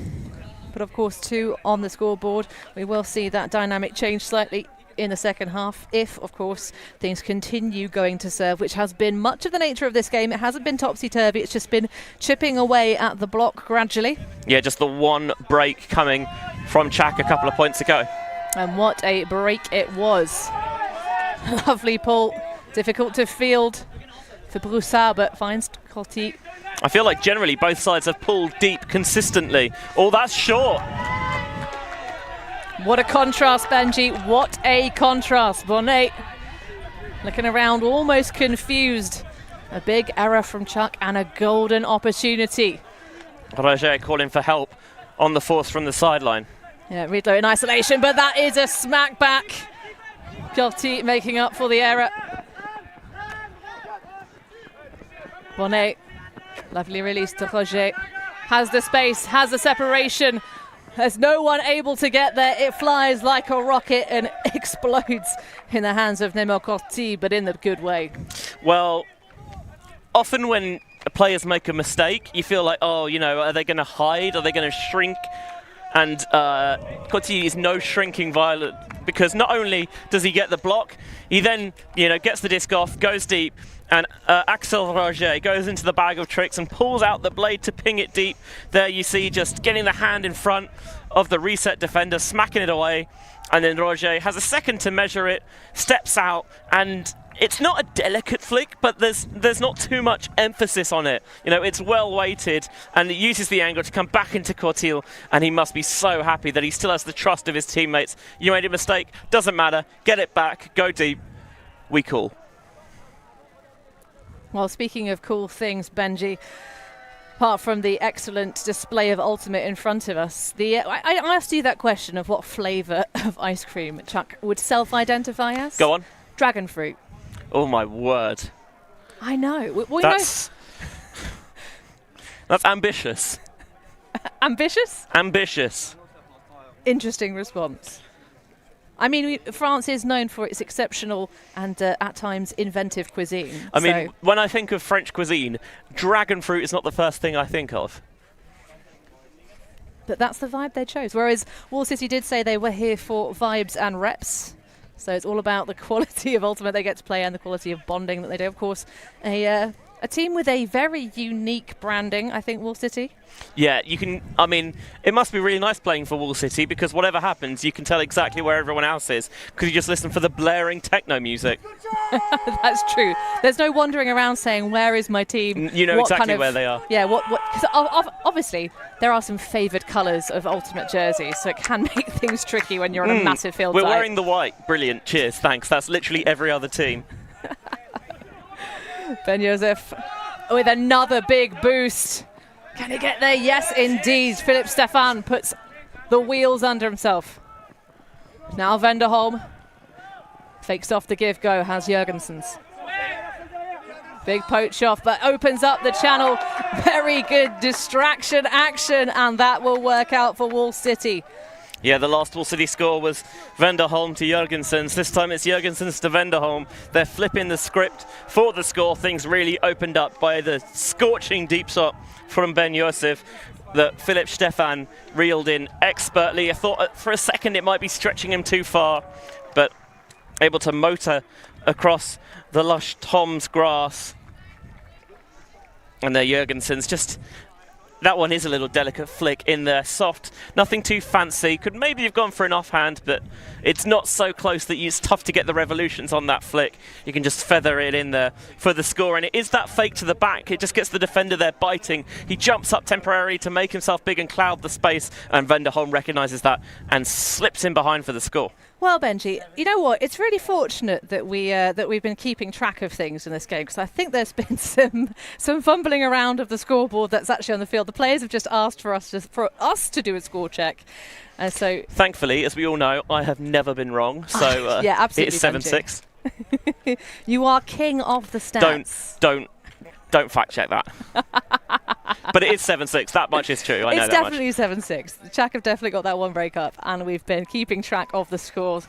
A: but of course 2 on the scoreboard. We will see that dynamic change slightly in the second half if, of course, things continue going to serve, which has been much of the nature of this game. It hasn't been topsy-turvy. It's just been chipping away at the block gradually. Yeah,
B: just the one break coming from Tchac a couple of points ago.
A: And what a break it was. Lovely pull. Difficult to field for Broussard, but finds Coty.
B: I feel like generally both sides have pulled deep consistently. Oh, that's short.
A: What a contrast, Benji. What a contrast. Bonnet looking around, almost confused. A big error from Tchac and a golden opportunity.
B: Roger calling for help on the force from the sideline.
A: Yeah, Riedler in isolation, but that is a smack back. Guilty making up for the error. Bonnet, lovely release to Roger. Has the space, has the separation. There's no one able to get there. It flies like a rocket and explodes in the hands of Nemo Corti, but in the good way. Well,
B: often when players make a mistake, you feel like, oh, are they going to hide? Are they going to shrink? And Corti is no shrinking violet, because not only does he get the block, he then gets the disc off, goes deep, and Axel Roger goes into the bag of tricks and pulls out the blade to ping it deep. There you see just getting the hand in front of the reset defender, smacking it away, and then Roger has a second to measure it, steps out, and it's not a delicate flick, but there's not too much emphasis on it. You know, it's well weighted, and it uses the angle to come back into Courtil, and he must be so happy that he still has the trust of his teammates. You made a mistake, doesn't matter, get it back, go deep, we cool.
A: Well, speaking of cool things, Benji, apart from the excellent display of Ultimate in front of us, I asked you that question of what flavour of ice cream Tchac would self-identify as.
B: Go on.
A: Dragon fruit.
B: Oh my word.
A: I know.
B: That's ambitious.
A: Ambitious?
B: Ambitious.
A: Interesting response. I mean, France is known for its exceptional and at times inventive cuisine.
B: I mean, when I think of French cuisine, dragon fruit is not the first thing I think of.
A: But that's the vibe they chose. Whereas Wall City did say they were here for vibes and reps. So it's all about the quality of Ultimate they get to play and the quality of bonding that they do. Of course, a team with a very unique branding, I think, Wall City.
B: Yeah, you can. I mean, it must be really nice playing for Wall City because whatever happens, you can tell exactly where everyone else is because you just listen for the blaring techno music.
A: That's true. There's no wandering around saying, where is my team?
B: You know exactly where they are.
A: Yeah, because obviously there are some favoured colours of Ultimate jerseys, so it can make things tricky when you're on a massive field
B: We're
A: site.
B: wearing the white. Brilliant. Cheers. Thanks. That's literally every other team.
A: Ben Joseph with another big boost. Can he get there? Yes, indeed. Philipp Stefan puts the wheels under himself. Now Venderholm fakes off the give go, has Jurgensen's. Big poach off, but opens up the channel. Very good distraction action, and that will work out for Wall City.
B: Yeah, the last Wall City score was Venderholm to Jurgensen's. This time it's Jurgensen's to Venderholm. They're flipping the script for the score. Things really opened up by the scorching deep shot from Ben Joseph that Philipp Stefan reeled in expertly. I thought for a second it might be stretching him too far, but able to motor across the lush Tom's grass. And there Jurgensen's just... That one is a little delicate flick in there, soft, nothing too fancy. Could maybe have gone for an offhand, but it's not so close that it's tough to get the revolutions on that flick. You can just feather it in there for the score, and it is that fake to the back. It just gets the defender there biting. He jumps up temporarily to make himself big and cloud the space, and Venderholm recognises that and slips in behind for the score.
A: Well, Benji, you know what? It's really fortunate that we've been keeping track of things in this game, because I think there's been some fumbling around of the scoreboard that's actually on the field. The players have just asked for us to do a score check. So
B: thancfully, as we all know, I have never been wrong. So
A: yeah, absolutely.
B: It's 7-6.
A: You are king of the stats.
B: Don't fact check that. But it is 7-6. That much is true. I know
A: it's
B: that much.
A: Definitely 7-6. Tchac have definitely got that one break up, and we've been keeping track of the scores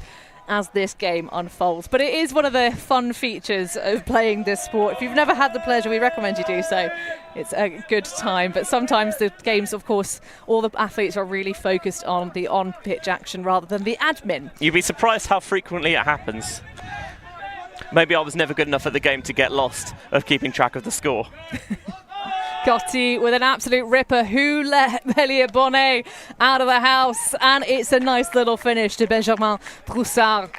A: as this game unfolds. But it is one of the fun features of playing this sport. If you've never had the pleasure, we recommend you do so. It's a good time. But sometimes the games, of course, all the athletes are really focused on the on-pitch action rather than the admin.
B: You'd be surprised how frequently it happens. Maybe I was never good enough at the game to get lost of keeping track of the score.
A: Gotti with an absolute ripper. Who let Elliot Bonnet out of the house? And it's a nice little finish to Benjamin Broussard.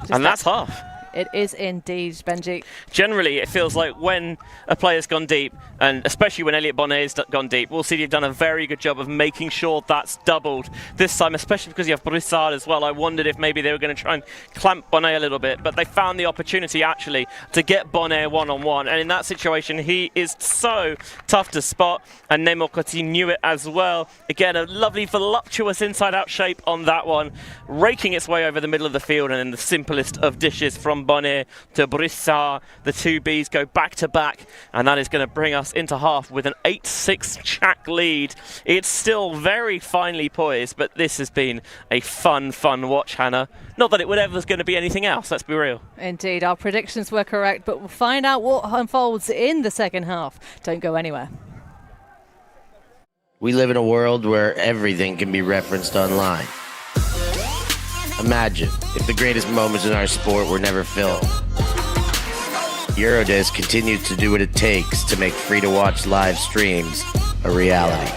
B: And that's half.
A: It is indeed, Benji.
B: Generally, it feels like when a player's gone deep, and especially when Elliot Bonnet's gone deep, Wall City have done a very good job of making sure that's doubled this time, especially because you have Broussard as well. I wondered if maybe they were going to try and clamp Bonnet a little bit, but they found the opportunity actually to get Bonnet one-on-one, and in that situation, he is so tough to spot, and Nemo Coty knew it as well. Again, a lovely, voluptuous inside-out shape on that one, raking its way over the middle of the field, and then the simplest of dishes from Bonnet to Broussard. The two Bs go back-to-back, and that is going to bring us into half with an 8-6 Tchac lead. It's still very finely poised, but this has been a fun watch, Hannah. Not that it would ever was going to be anything else, let's be real.
A: Indeed, our predictions were correct, but we'll find out what unfolds in the second half. Don't go anywhere.
C: We live in a world where everything can be referenced online. Imagine if the greatest moments in our sport were never filmed. Eurodisc continues to do what it takes to make free-to-watch live streams a reality.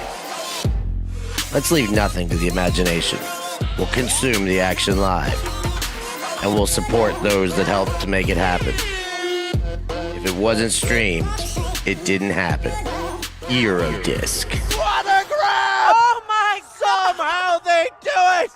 C: Let's leave nothing to the imagination. We'll consume the action live, and we'll support those that help to make it happen. If it wasn't streamed, it didn't happen. Eurodisc.
B: What a grab! Oh my God! Somehow they do it!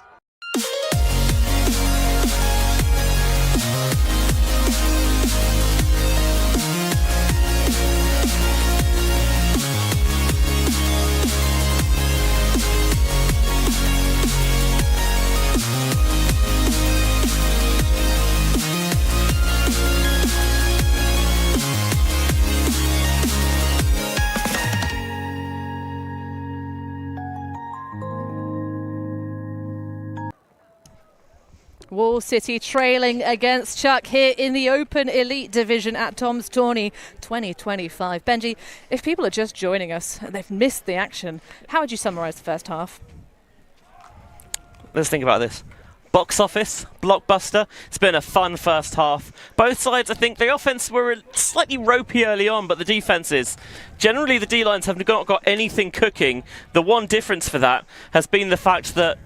A: Wall City trailing against Tchac here in the Open Elite Division at Tom's Tourney 2025. Benji, if people are just joining us and they've missed the action, how would you summarise the first half?
B: Let's think about this. Box office, blockbuster. It's been a fun first half. Both sides, I think, the offense were slightly ropey early on, but the defenses, generally the D-lines have not got anything cooking. The one difference for that has been the fact that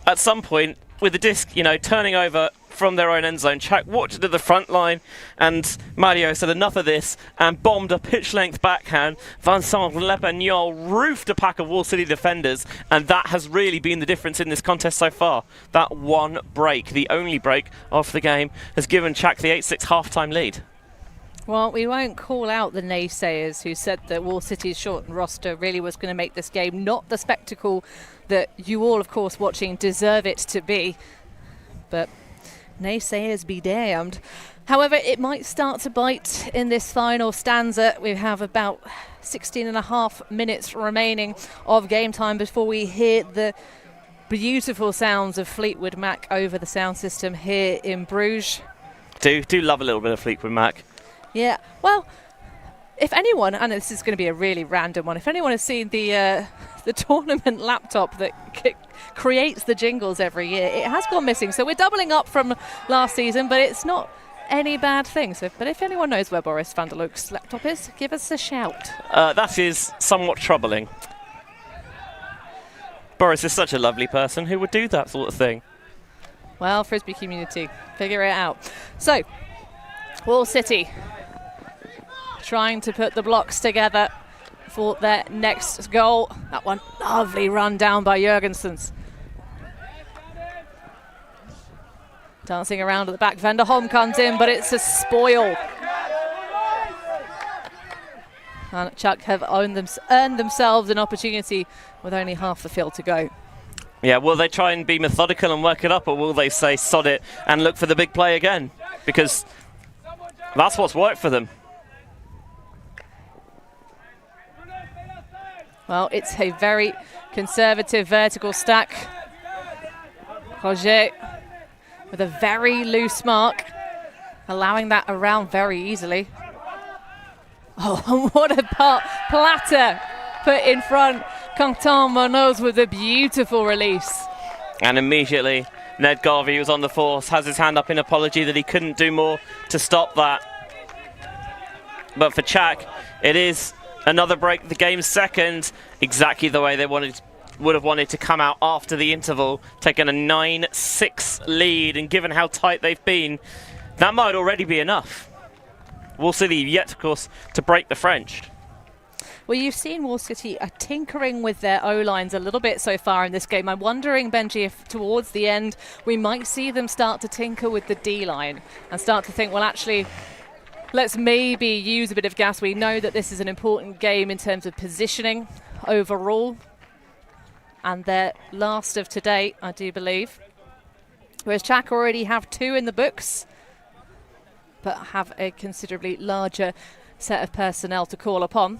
B: at some point, with the disc, turning over from their own end zone, Tchac walked to the front line, and Mario said enough of this and bombed a pitch-length backhand. Vincent Lepagnol roofed a pack of Wall City defenders, and that has really been the difference in this contest so far. That one break, the only break of the game, has given Tchac the 8-6 half-time lead.
A: Well, we won't call out the naysayers who said that Wall City's shortened roster really was going to make this game not the spectacle that you all, of course, watching deserve it to be. But naysayers be damned. However, it might start to bite in this final stanza. We have about 16.5 minutes remaining of game time before we hear the beautiful sounds of Fleetwood Mac over the sound system here in Bruges.
B: Do love a little bit of Fleetwood Mac.
A: Yeah, well, if anyone, and this is going to be a really random one, if anyone has seen the tournament laptop that creates the jingles every year, it has gone missing. So we're doubling up from last season, but it's not any bad thing. So, but if anyone knows where Boris van der Loek's laptop is, give us a shout.
B: That is somewhat troubling. Boris is such a lovely person. Who would do that sort of thing?
A: Well, Frisbee community, figure it out. So, Wall City trying to put the blocks together for their next goal. That one, lovely run down by Jurgensen. Dancing around at the back, Vanderholm comes in, but it's a spoil. And Tchac have earned themselves an opportunity with only half the field to go.
B: Yeah, will they try and be methodical and work it up, or will they say sod it and look for the big play again? Because that's what's worked for them.
A: Well, it's a very conservative vertical stack. Roger with a very loose mark, allowing that around very easily. Oh, and what a platter put in front. Quentin Monod with a beautiful release.
B: And immediately, Ned Garvey, who's on the force, has his hand up in apology that he couldn't do more to stop that. But for Tchac, it is another break, the game's second, exactly the way they would have wanted to come out after the interval, taking a 9-6 lead, and given how tight they've been, that might already be enough. Wall City yet, of course, to break the French.
A: Well, you've seen Wall City are tinkering with their O-lines a little bit so far in this game. I'm wondering, Benji, if towards the end we might see them start to tinker with the D-line and start to think, well, actually, let's maybe use a bit of gas. We know that this is an important game in terms of positioning overall. And their last of today, I do believe. Whereas Tchac already have 2 in the books, but have a considerably larger set of personnel to call upon.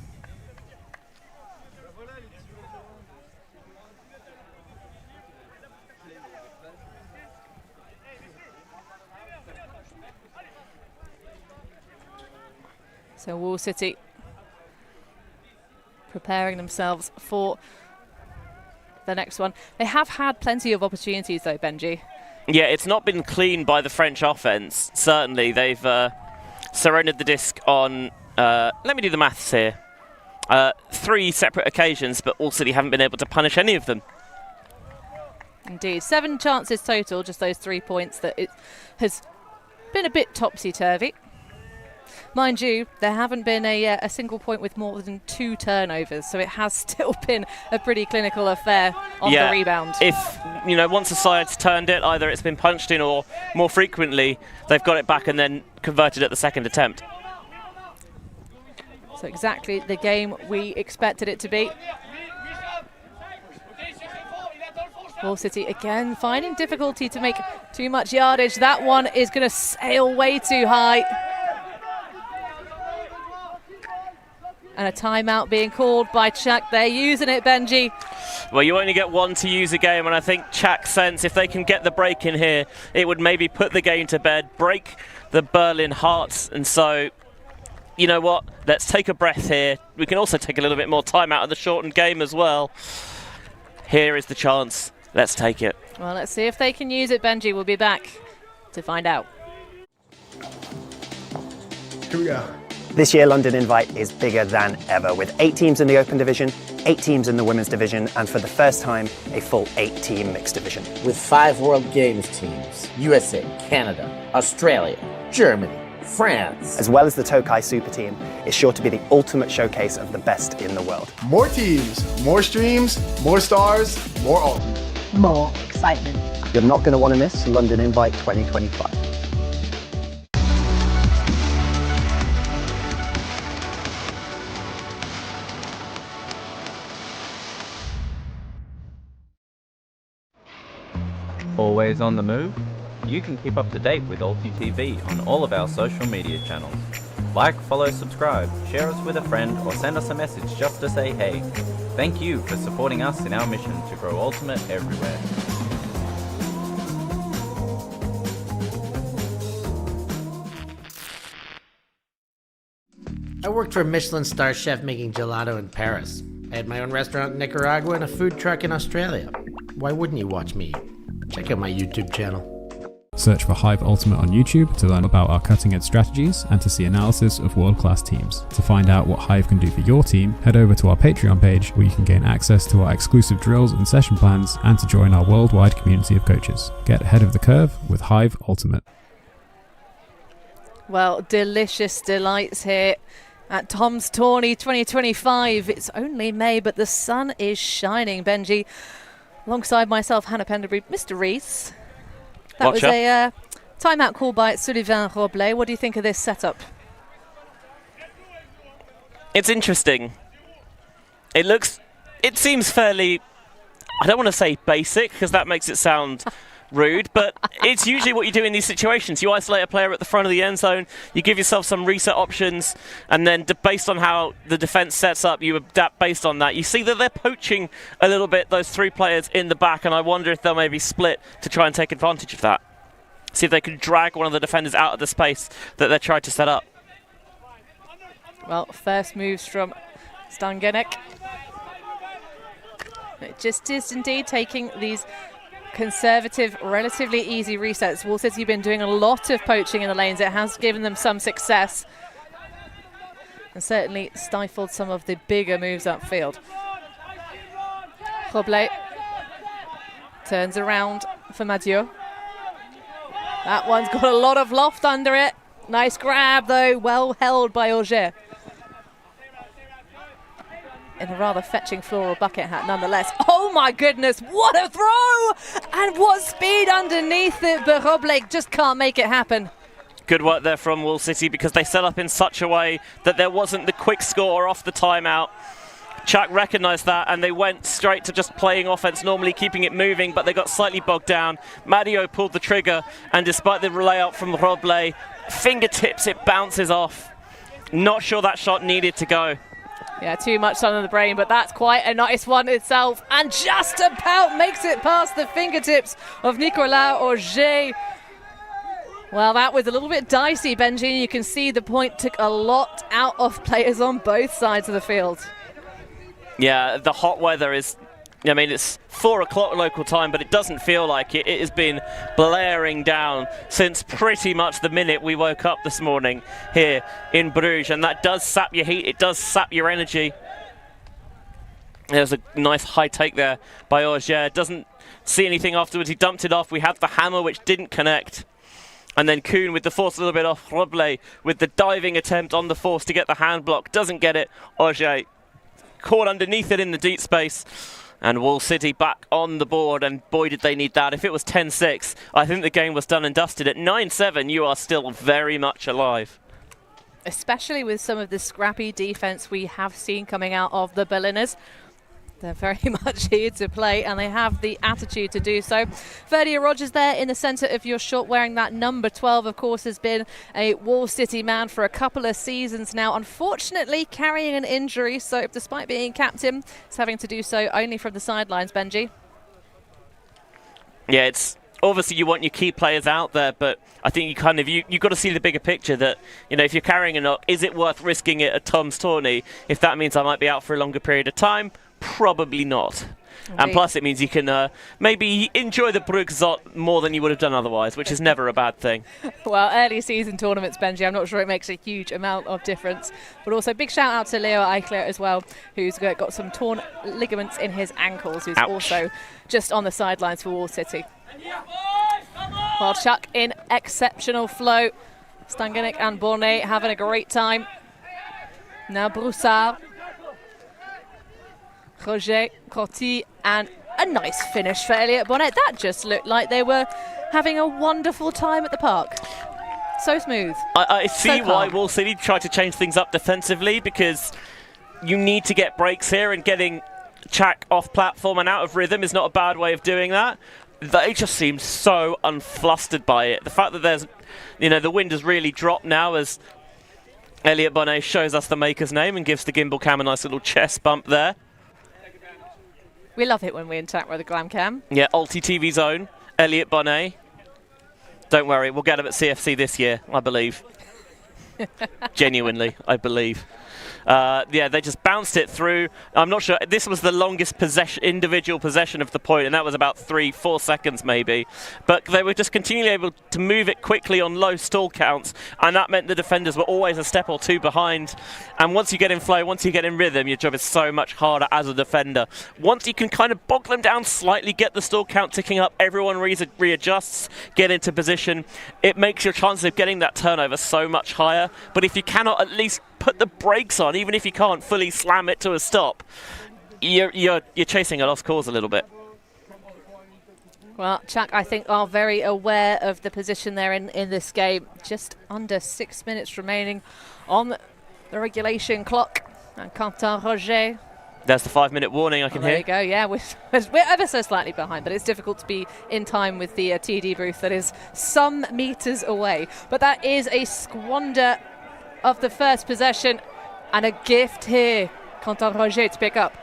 A: So Wall City preparing themselves for the next one. They have had plenty of opportunities though, Benji.
B: Yeah, it's not been clean by the French offense. Certainly, they've surrendered the disc on, let me do the maths here, 3 separate occasions, but Wall City haven't been able to punish any of them.
A: Indeed, 7 chances total, just those 3 points that it has been a bit topsy-turvy. Mind you, there haven't been a single point with more than 2 turnovers, so it has still been a pretty clinical affair on the rebound.
B: If, once the side's turned it, either it's been punched in or more frequently, they've got it back and then converted at the second attempt.
A: So exactly the game we expected it to be. Wall City again finding difficulty to make too much yardage. That one is going to sail way too high. And a timeout being called by Tchac. They're using it, Benji.
B: Well, you only get one to use a game, and I think Tchac sense if they can get the break in here, it would maybe put the game to bed, break the Berlin hearts, and so, you know what, let's take a breath here. We can also take a little bit more time out of the shortened game as well. Here is the chance. Let's take it.
A: Well, let's see if they can use it, Benji. We'll be back to find out.
D: Here we go.
E: This year, London Invite is bigger than ever, with 8 teams in the Open Division, 8 teams in the Women's Division, and for the first time, a full 8-team Mixed Division.
C: With 5 World Games teams, USA, Canada, Australia, Germany, France.
E: As well as the Tokai Super Team, it's sure to be the ultimate showcase of the best in the world.
D: More teams, more streams, more stars, more ultimate.
F: More excitement.
E: You're not going to want to miss London Invite 2025.
G: Always on the move? You can keep up to date with ULTI.TV on all of our social media channels. Like, follow, subscribe, share us with a friend, or send us a message just to say hey. Thank you for supporting us in our mission to grow Ultimate everywhere.
H: I worked for a Michelin star chef making gelato in Paris. I had my own restaurant in Nicaragua and a food truck in Australia. Why wouldn't you watch me? Check out my YouTube channel.
I: Search for Hive Ultimate on YouTube to learn about our cutting-edge strategies and to see analysis of world-class teams. To find out what Hive can do for your team, head over to our Patreon page where you can gain access to our exclusive drills and session plans and to join our worldwide community of coaches. Get ahead of the curve with Hive Ultimate.
A: Well, delicious delights here at Tom's Tourney 2025. It's only May, but the sun is shining, Benji. Alongside myself, Hannah Penderbury, Mr. Rees. That was a timeout call by Sylvain Roblet. What do you think of this setup?
B: It's interesting. It seems fairly, I don't want to say basic because that makes it sound rude, but it's usually what you do in these situations. You isolate a player at the front of the end zone, you give yourself some reset options, and then based on how the defense sets up, you adapt based on that. You see that they're poaching a little bit, those 3 players in the back, and I wonder if they'll maybe split to try and take advantage of that. See if they can drag one of the defenders out of the space that they're trying to set up.
A: Well, first moves from Stangenek. It just is indeed taking these conservative, relatively easy resets. Wall City have been doing a lot of poaching in the lanes. It has given them some success and certainly stifled some of the bigger moves upfield. Roblet turns around for Mathieu. That one's got a lot of loft under it. Nice grab though, well held by Auger. In a rather fetching floral bucket hat nonetheless. Oh my goodness, what a throw! And what speed underneath it, but Roblet just can't make it happen.
B: Good work there from Wall City because they set up in such a way that there wasn't the quick score off the timeout. Tchac recognised that and they went straight to just playing offense, normally keeping it moving, but they got slightly bogged down. Mario pulled the trigger, and despite the layout from Roblet, fingertips, it bounces off. Not sure that shot needed to go.
A: Yeah, too much sun on the brain, but that's quite a nice one itself. And just about makes it past the fingertips of Nicolas Auger. Well, that was a little bit dicey, Benji. You can see the point took a lot out of players on both sides of the field.
B: Yeah, the hot weather is, I mean, it's 4 o'clock local time, but it doesn't feel like it. It has been blaring down since pretty much the minute we woke up this morning here in Bruges, and that does sap your heat, it does sap your energy. There's a nice high take there by Auger. Doesn't see anything afterwards, he dumped it off. We have the hammer, which didn't connect. And then Kuhn with the force a little bit off. Roble with the diving attempt on the force to get the hand block. Doesn't get it. Auger caught underneath it in the deep space. And Wall City back on the board, and boy did they need that. If it was 10-6, I think the game was done and dusted. At 9-7, you are still very much alive.
A: Especially with some of the scrappy defense we have seen coming out of the Berliners. They're very much here to play, and they have the attitude to do so. Verdia Rogers there in the centre of your shot, wearing that number 12, of course, has been a Wall City man for a couple of seasons now. Unfortunately, carrying an injury, so despite being captain, he's having to do so only from the sidelines, Benji.
B: Yeah, it's obviously you want your key players out there, but I think you've got to see the bigger picture that, if you're carrying a knock, is it worth risking it at Tom's Tourney? If that means I might be out for a longer period of time, probably not. Indeed. And plus it means you can maybe enjoy the Bruges more than you would have done otherwise, which is never a bad thing.
A: Well, early season tournaments, Benji, I'm not sure it makes a huge amount of difference. But also big shout out to Leo Eichler as well, who's got some torn ligaments in his ankles, who's
B: Ouch.
A: Also just on the sidelines for Wall City. Well, Tchac in exceptional flow. Stangenik and Bonnet having a great time. Now Broussard. Roger, Coty, and a nice finish for Elliot Bonnet. That just looked like they were having a wonderful time at the park. So smooth.
B: I see
A: so
B: why Wall City tried to change things up defensively, because you need to get breaks here, and getting Tchac off platform and out of rhythm is not a bad way of doing that. They just seemed so unflustered by it. The fact that there's, the wind has really dropped now as Elliot Bonnet shows us the maker's name and gives the gimbal cam a nice little chest bump there.
A: We love it when we interact with the glam cam.
B: Yeah, ULTI.TV zone, Elliot Bonnet. Don't worry, we'll get him at CFC this year, I believe. Genuinely, I believe. Yeah, they just bounced it through. I'm not sure. This was the longest individual possession of the point, and that was about 3-4 seconds maybe. But they were just continually able to move it quickly on low stall counts, and that meant the defenders were always a step or two behind. And once you get in flow, once you get in rhythm, your job is so much harder as a defender. Once you can kind of bog them down slightly, get the stall count ticking up, everyone readjusts, get into position, it makes your chances of getting that turnover so much higher. But if you cannot at least put the brakes on, even if you can't fully slam it to a stop, you're chasing a lost cause a little bit.
A: Well, Tchac, I think, are very aware of the position they're in this game. Just under 6 minutes remaining on the regulation clock. And Quentin Roger.
B: There's the 5-minute warning I can hear.
A: There you go, yeah. We're ever so slightly behind, but it's difficult to be in time with the TD booth that is some meters away. But that is a squander of the first possession, and a gift here, Quentin Roger to pick up.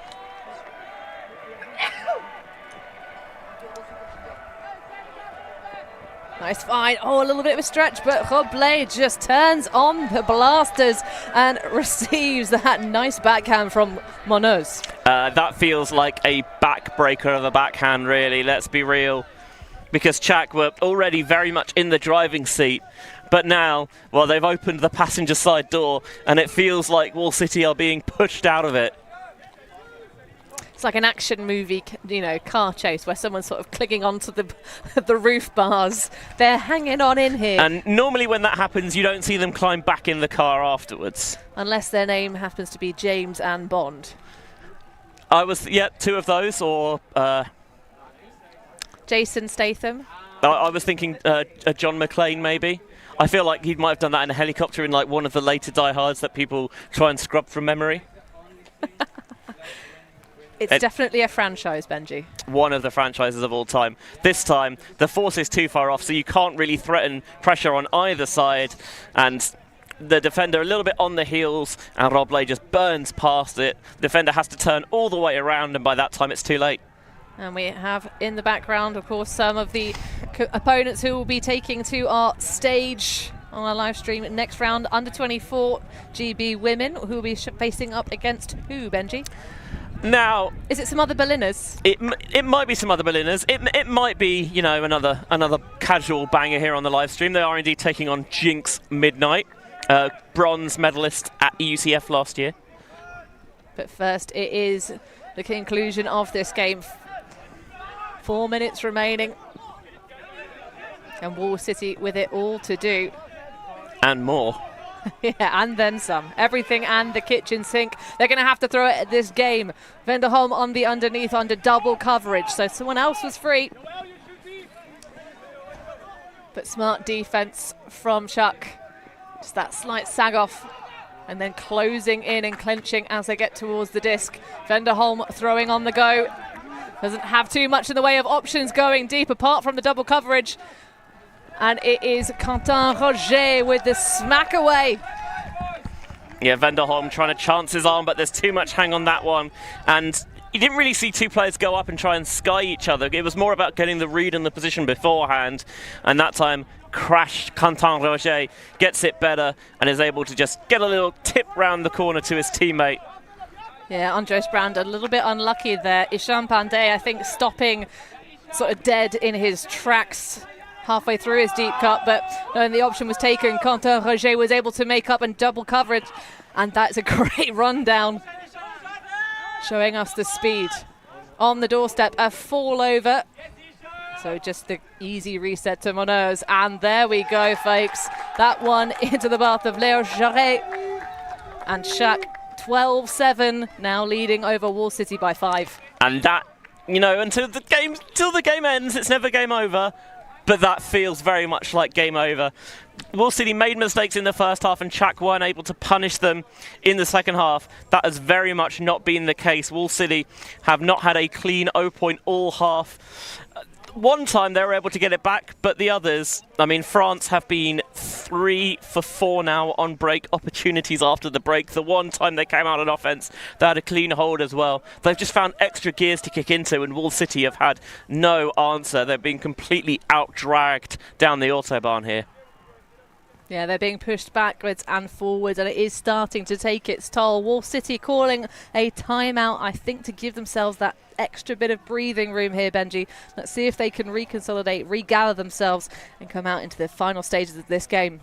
A: Nice find. Oh, a little bit of a stretch, but Roble just turns on the blasters and receives that nice backhand from Munoz.
B: That feels like a backbreaker of a backhand, really, let's be real. Because Tchac were already very much in the driving seat. But now, well, they've opened the passenger side door, and it feels like Wall City are being pushed out of it.
A: It's like an action movie, car chase where someone's sort of clinging onto the roof bars. They're hanging on in here.
B: And normally when that happens, you don't see them climb back in the car afterwards.
A: Unless their name happens to be James and Bond.
B: Two of those, or
A: Jason Statham.
B: I was thinking John McClane, maybe. I feel like he might have done that in a helicopter in like one of the later Die Hards that people try and scrub from memory.
A: It's definitely a franchise, Benji.
B: One of the franchises of all time. This time, the force is too far off, so you can't really threaten pressure on either side. And the defender a little bit on the heels, and Roble just burns past it. The defender has to turn all the way around, and by that time it's too late.
A: And we have in the background, of course, some of the opponents who will be taking to our stage on our live stream next round. Under 24 GB women who will be facing up against who, Benji?
B: Now,
A: is it some other Berliners?
B: It might be some other Berliners. It might be, another casual banger here on the live stream. They are indeed taking on Jinx Midnight, bronze medalist at EUCF last year.
A: But first, it is the conclusion of this game. 4 minutes remaining. And Wall City with it all to do.
B: And more.
A: Yeah, and then some. Everything and the kitchen sink. They're going to have to throw it at this game. Venderholm on the underneath under double coverage. So someone else was free. But smart defense from Tchac. Just that slight sag off. And then closing in and clenching as they get towards the disc. Venderholm throwing on the go. Doesn't have too much in the way of options going deep apart from the double coverage. And it is Quentin Roger with the smack away.
B: Yeah, Venderholm trying to chance his arm, but there's too much hang on that one. And you didn't really see two players go up and try and sky each other. It was more about getting the read and the position beforehand. And that time, crashed Quentin Roger, gets it better, and is able to just get a little tip round the corner to his teammate.
A: Yeah, Andres Brand a little bit unlucky there. Isham Pandey, I think, stopping sort of dead in his tracks halfway through his deep cut, but when the option was taken, Quentin Roger was able to make up and double coverage, and that's a great rundown, showing us the speed. On the doorstep, a fall over, so just the easy reset to Moneurs, and there we go, folks. That one into the bath of Léo Jarret, and Tchac 12-7, now leading over Wall City by 5.
B: And that, you know, until the game ends, it's never game over. But that feels very much like game over. Wall City made mistakes in the first half and Tchac weren't able to punish them in the second half. That has very much not been the case. Wall City have not had a clean 0 point all half. One time they were able to get it back, but the others, I mean, France have been 3 for 4 now on break opportunities after the break. The one time they came out on offense, they had a clean hold as well. They've just found extra gears to kick into, and Wall City have had no answer. They've been completely out-dragged down the Autobahn here.
A: Yeah, they're being pushed backwards and forwards, and it is starting to take its toll. Wall City calling a timeout, I think, to give themselves that extra bit of breathing room here, Benji. Let's see if they can reconsolidate, regather themselves, and come out into the final stages of this game.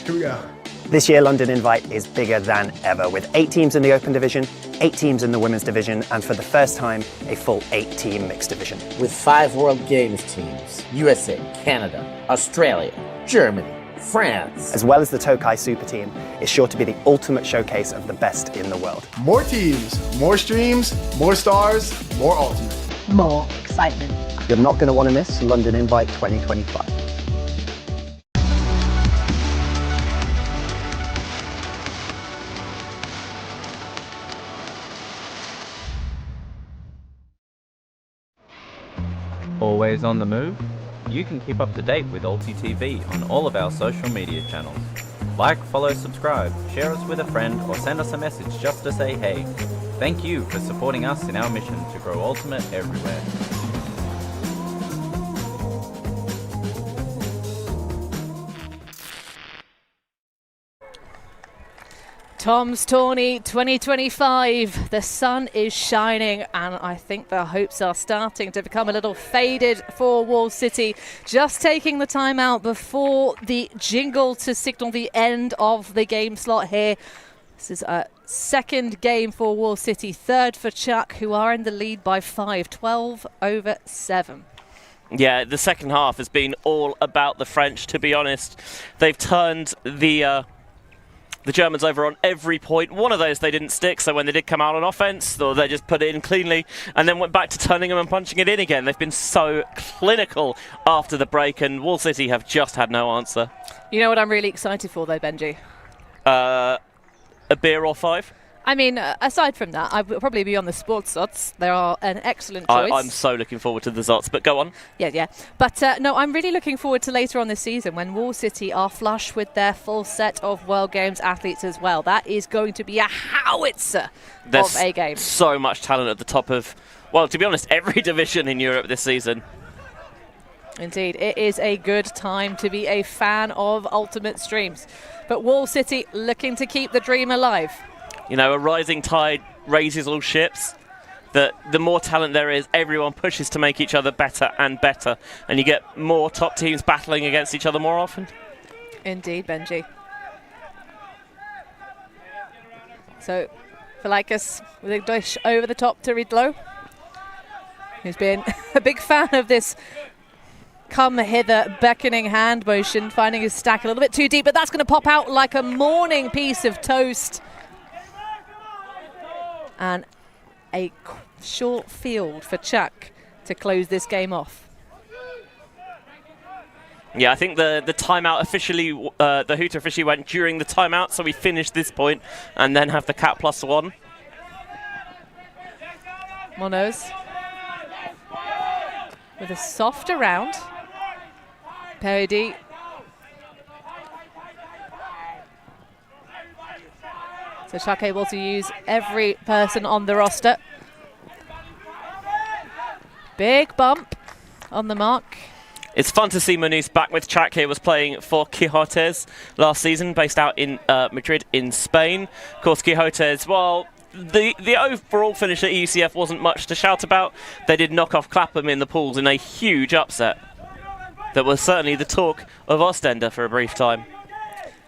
D: Here we go.
E: This year, London Invite is bigger than ever, with 8 teams in the Open Division, 8 teams in the Women's Division, and for the first time, a full 8-team mixed division.
C: With 5 World Games teams, USA, Canada, Australia, Germany, France.
E: As well as the Tokai Super Team, it's sure to be the ultimate showcase of the best in the world.
D: More teams, more streams, more stars, more ultimate.
F: More excitement.
E: You're not going to want to miss London Invite 2025.
G: Always on the move? You can keep up to date with ULTI.TV on all of our social media channels. Like, follow, subscribe, share us with a friend, or send us a message just to say hey. Thank you for supporting us in our mission to grow Ultimate everywhere.
A: Tom's Tourney 2025. The sun is shining, and I think the hopes are starting to become a little faded for Wall City. Just taking the time out before the jingle to signal the end of the game slot here. This is a second game for Wall City, third for Tchac, who are in the lead by 5, 12-7.
B: Yeah, the second half has been all about the French, to be honest. They've turned the Germans over on every point. One of those they didn't stick, so when they did come out on offense, or they just put it in cleanly and then went back to turning them and punching it in again. They've been so clinical after the break, and Wall City have just had no answer.
A: You know what I'm really excited for, though, Benji?
B: A beer or 5?
A: I mean, aside from that, I would probably be on the sports odds. They are an excellent choice.
B: I'm so looking forward to the Zots, but go on.
A: Yeah. But no, I'm really looking forward to later on this season when Wall City are flush with their full set of World Games athletes as well. That is going to be a howitzer of a game.
B: So much talent at the top of, well, to be honest, every division in Europe this season.
A: Indeed, it is a good time to be a fan of Ultimate Streams. But Wall City looking to keep the dream alive.
B: You know, a rising tide raises all ships. The more talent there is, everyone pushes to make each other better and better. And you get more top teams battling against each other more often.
A: Indeed, Benji. So, Felikas with a dish over the top to Ridlo, who's been a big fan of this come hither beckoning hand motion, finding his stack a little bit too deep, but that's going to pop out like a morning piece of toast. And a short field for Tchac to close this game off.
B: Yeah, I think the timeout officially, the hooter officially went during the timeout, so we finished this point and then have the cat +1.
A: Monos with a softer round. Peridi. So Tchac able to use every person on the roster. Big bump on the mark.
B: It's fun to see Manus back with Tchac here, was playing for Quixotes last season, based out in Madrid in Spain. Of course, Quixotes, well, the overall finish at ECF wasn't much to shout about. They did knock off Clapham in the pools in a huge upset. That was certainly the talk of Ostender for a brief time.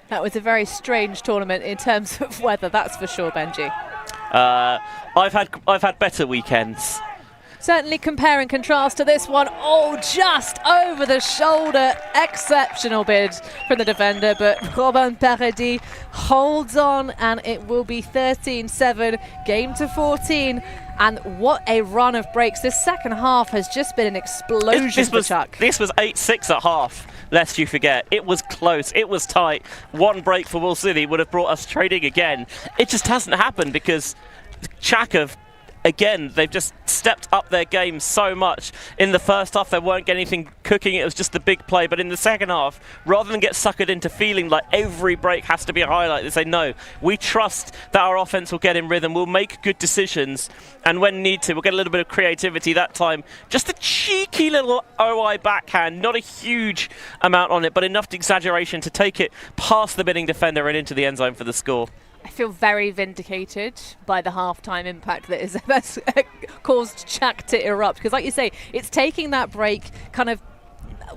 A: That was a very strange tournament in terms of weather, that's for sure, Benji.
B: I've had better weekends.
A: Certainly compare and contrast to this one. Oh, just over the shoulder. Exceptional bid from the defender, but Robin Peredi holds on, and it will be 13-7, game to 14. And what a run of breaks. This second half has just been an explosion for Tchac.
B: This was 8-6 at half, lest you forget. It was close, it was tight. One break for Will City would have brought us trading again. It just hasn't happened because Tchac have, again, they've just stepped up their game so much. In the first half, they weren't getting anything cooking. It was just the big play. But in the second half, rather than get suckered into feeling like every break has to be a highlight, they say, no, we trust that our offense will get in rhythm. We'll make good decisions. And when need to, we'll get a little bit of creativity that time. Just a cheeky little OI backhand. Not a huge amount on it, but enough exaggeration to take it past the bidding defender and into the end zone for the score.
A: I feel very vindicated by the halftime impact that's caused Tchac to erupt. Because like you say, it's taking that break, kind of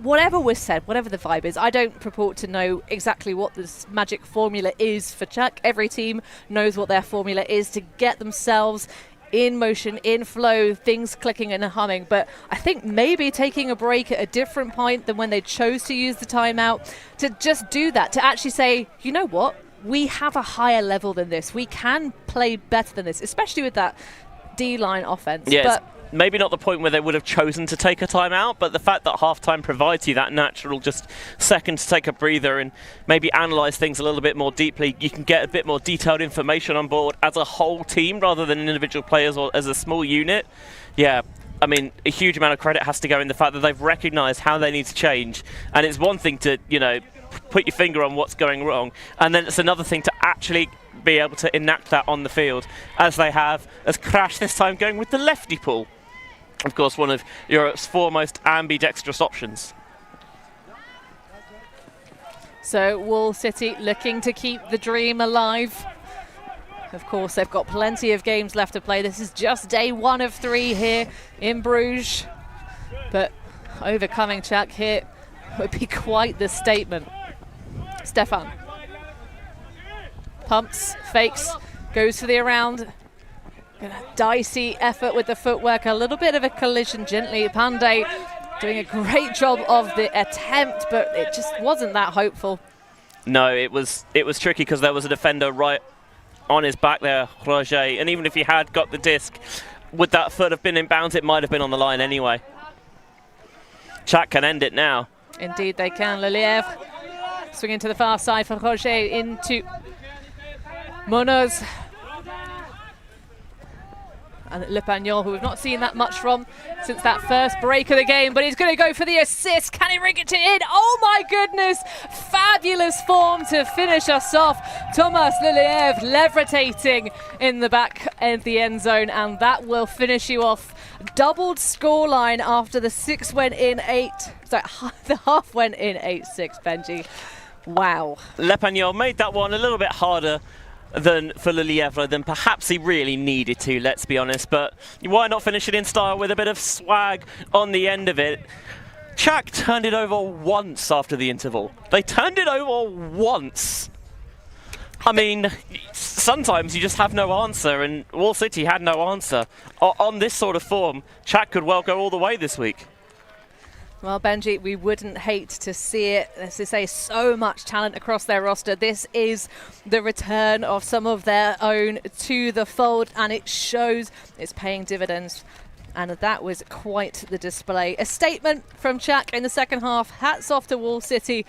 A: whatever was said, whatever the vibe is. I don't purport to know exactly what this magic formula is for Tchac. Every team knows what their formula is to get themselves in motion, in flow, things clicking and humming. But I think maybe taking a break at a different point than when they chose to use the timeout, to just do that, to actually say, you know what? We have a higher level than this. We can play better than this, especially with that D-line offense.
B: Yes,
A: but
B: maybe not the point where they would have chosen to take a timeout, but the fact that halftime provides you that natural just second to take a breather and maybe analyse things a little bit more deeply. You can get a bit more detailed information on board as a whole team rather than individual players or as a small unit. Yeah, I mean, a huge amount of credit has to go in the fact that they've recognised how they need to change. And it's one thing to, you know, put your finger on what's going wrong, and then it's another thing to actually be able to enact that on the field, as they have, as Crash this time going with the lefty pull. Of course, one of Europe's foremost ambidextrous options.
A: so Wall City looking to keep the dream alive. Of course, they've got plenty of games left to play. This is just day 1 of 3 here in Bruges, but overcoming Tchac here would be quite the statement. Stefan pumps, fakes, goes for the around. Dicey effort with the footwork, a little bit of a collision gently. Pandey doing a great job of the attempt, but it just wasn't that hopeful.
B: No, it was tricky because there was a defender right on his back there, Roger, and even if he had got the disc, would that foot have been in bounds? It might have been on the line anyway. Tchac can end it now.
A: Indeed they can. Lelièvre swinging to the far side for Roger into Munoz. And Le Pagnol, who we've not seen that much from since that first break of the game, but he's going to go for the assist. Can he ring it in? Oh my goodness! Fabulous form to finish us off. Thomas Lelièvre levitating in the back of the end zone, and that will finish you off. Doubled scoreline after the 6 went in 8. Sorry, the half went in 8-6, Benji. Wow.
B: Le Pagnol made that one a little bit harder than for Lelièvre than perhaps he really needed to, let's be honest. But why not finish it in style with a bit of swag on the end of it? Tchac turned it over once after the interval. They turned it over once. I mean, sometimes you just have no answer, and Wall City had no answer. On this sort of form, Tchac could well go all the way this week.
A: Well, Benji, we wouldn't hate to see it. As I say, so much talent across their roster. This is the return of some of their own to the fold, and it shows it's paying dividends. And that was quite the display. A statement from Tchac in the second half. Hats off to Wall City.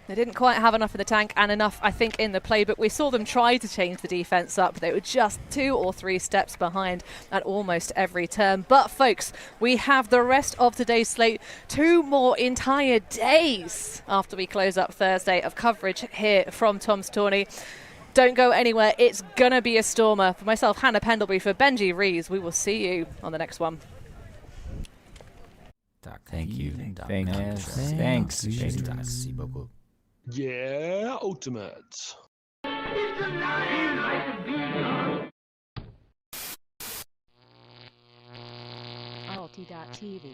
A: They didn't quite have enough in the tank and enough, I think, in the playbook. We saw them try to change the defense up. They were just 2 or 3 steps behind at almost every turn. But, folks, we have the rest of today's slate. 2 more entire days after we close up Thursday of coverage here from Tom's Tourney. Don't go anywhere. It's going to be a stormer. For myself, Hannah Pendlebury, for Benji Rees, we will see you on the next one.
F: Thank you.
H: Thanks.
F: Yeah, Ultimate.
J: ULTI.TV.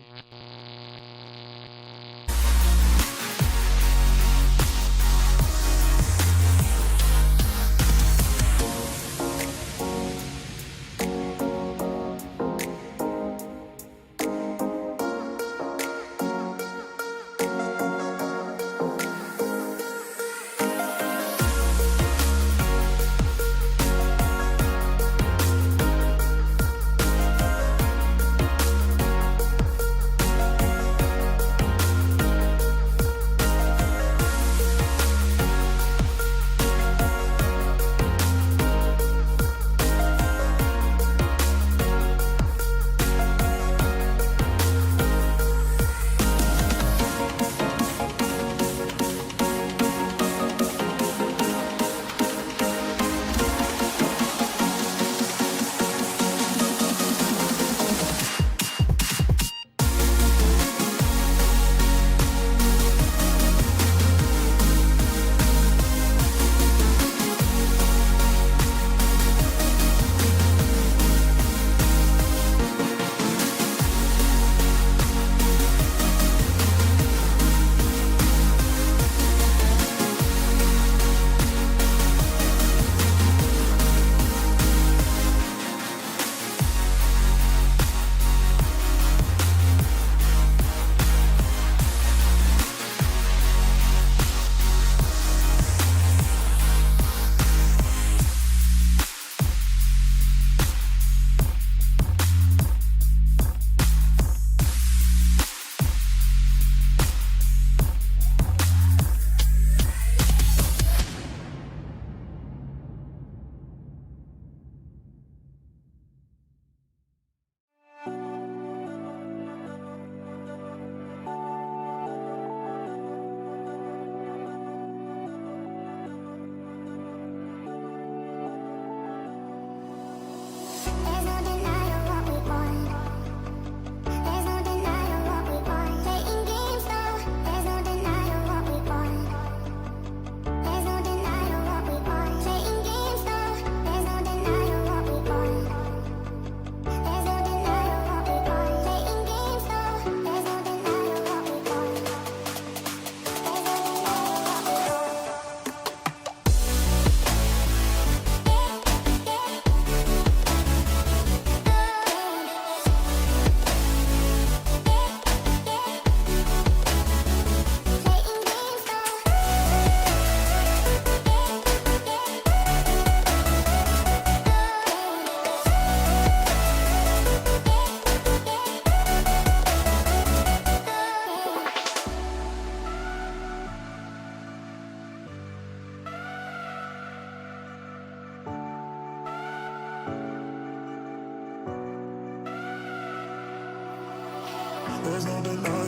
F: There's no denying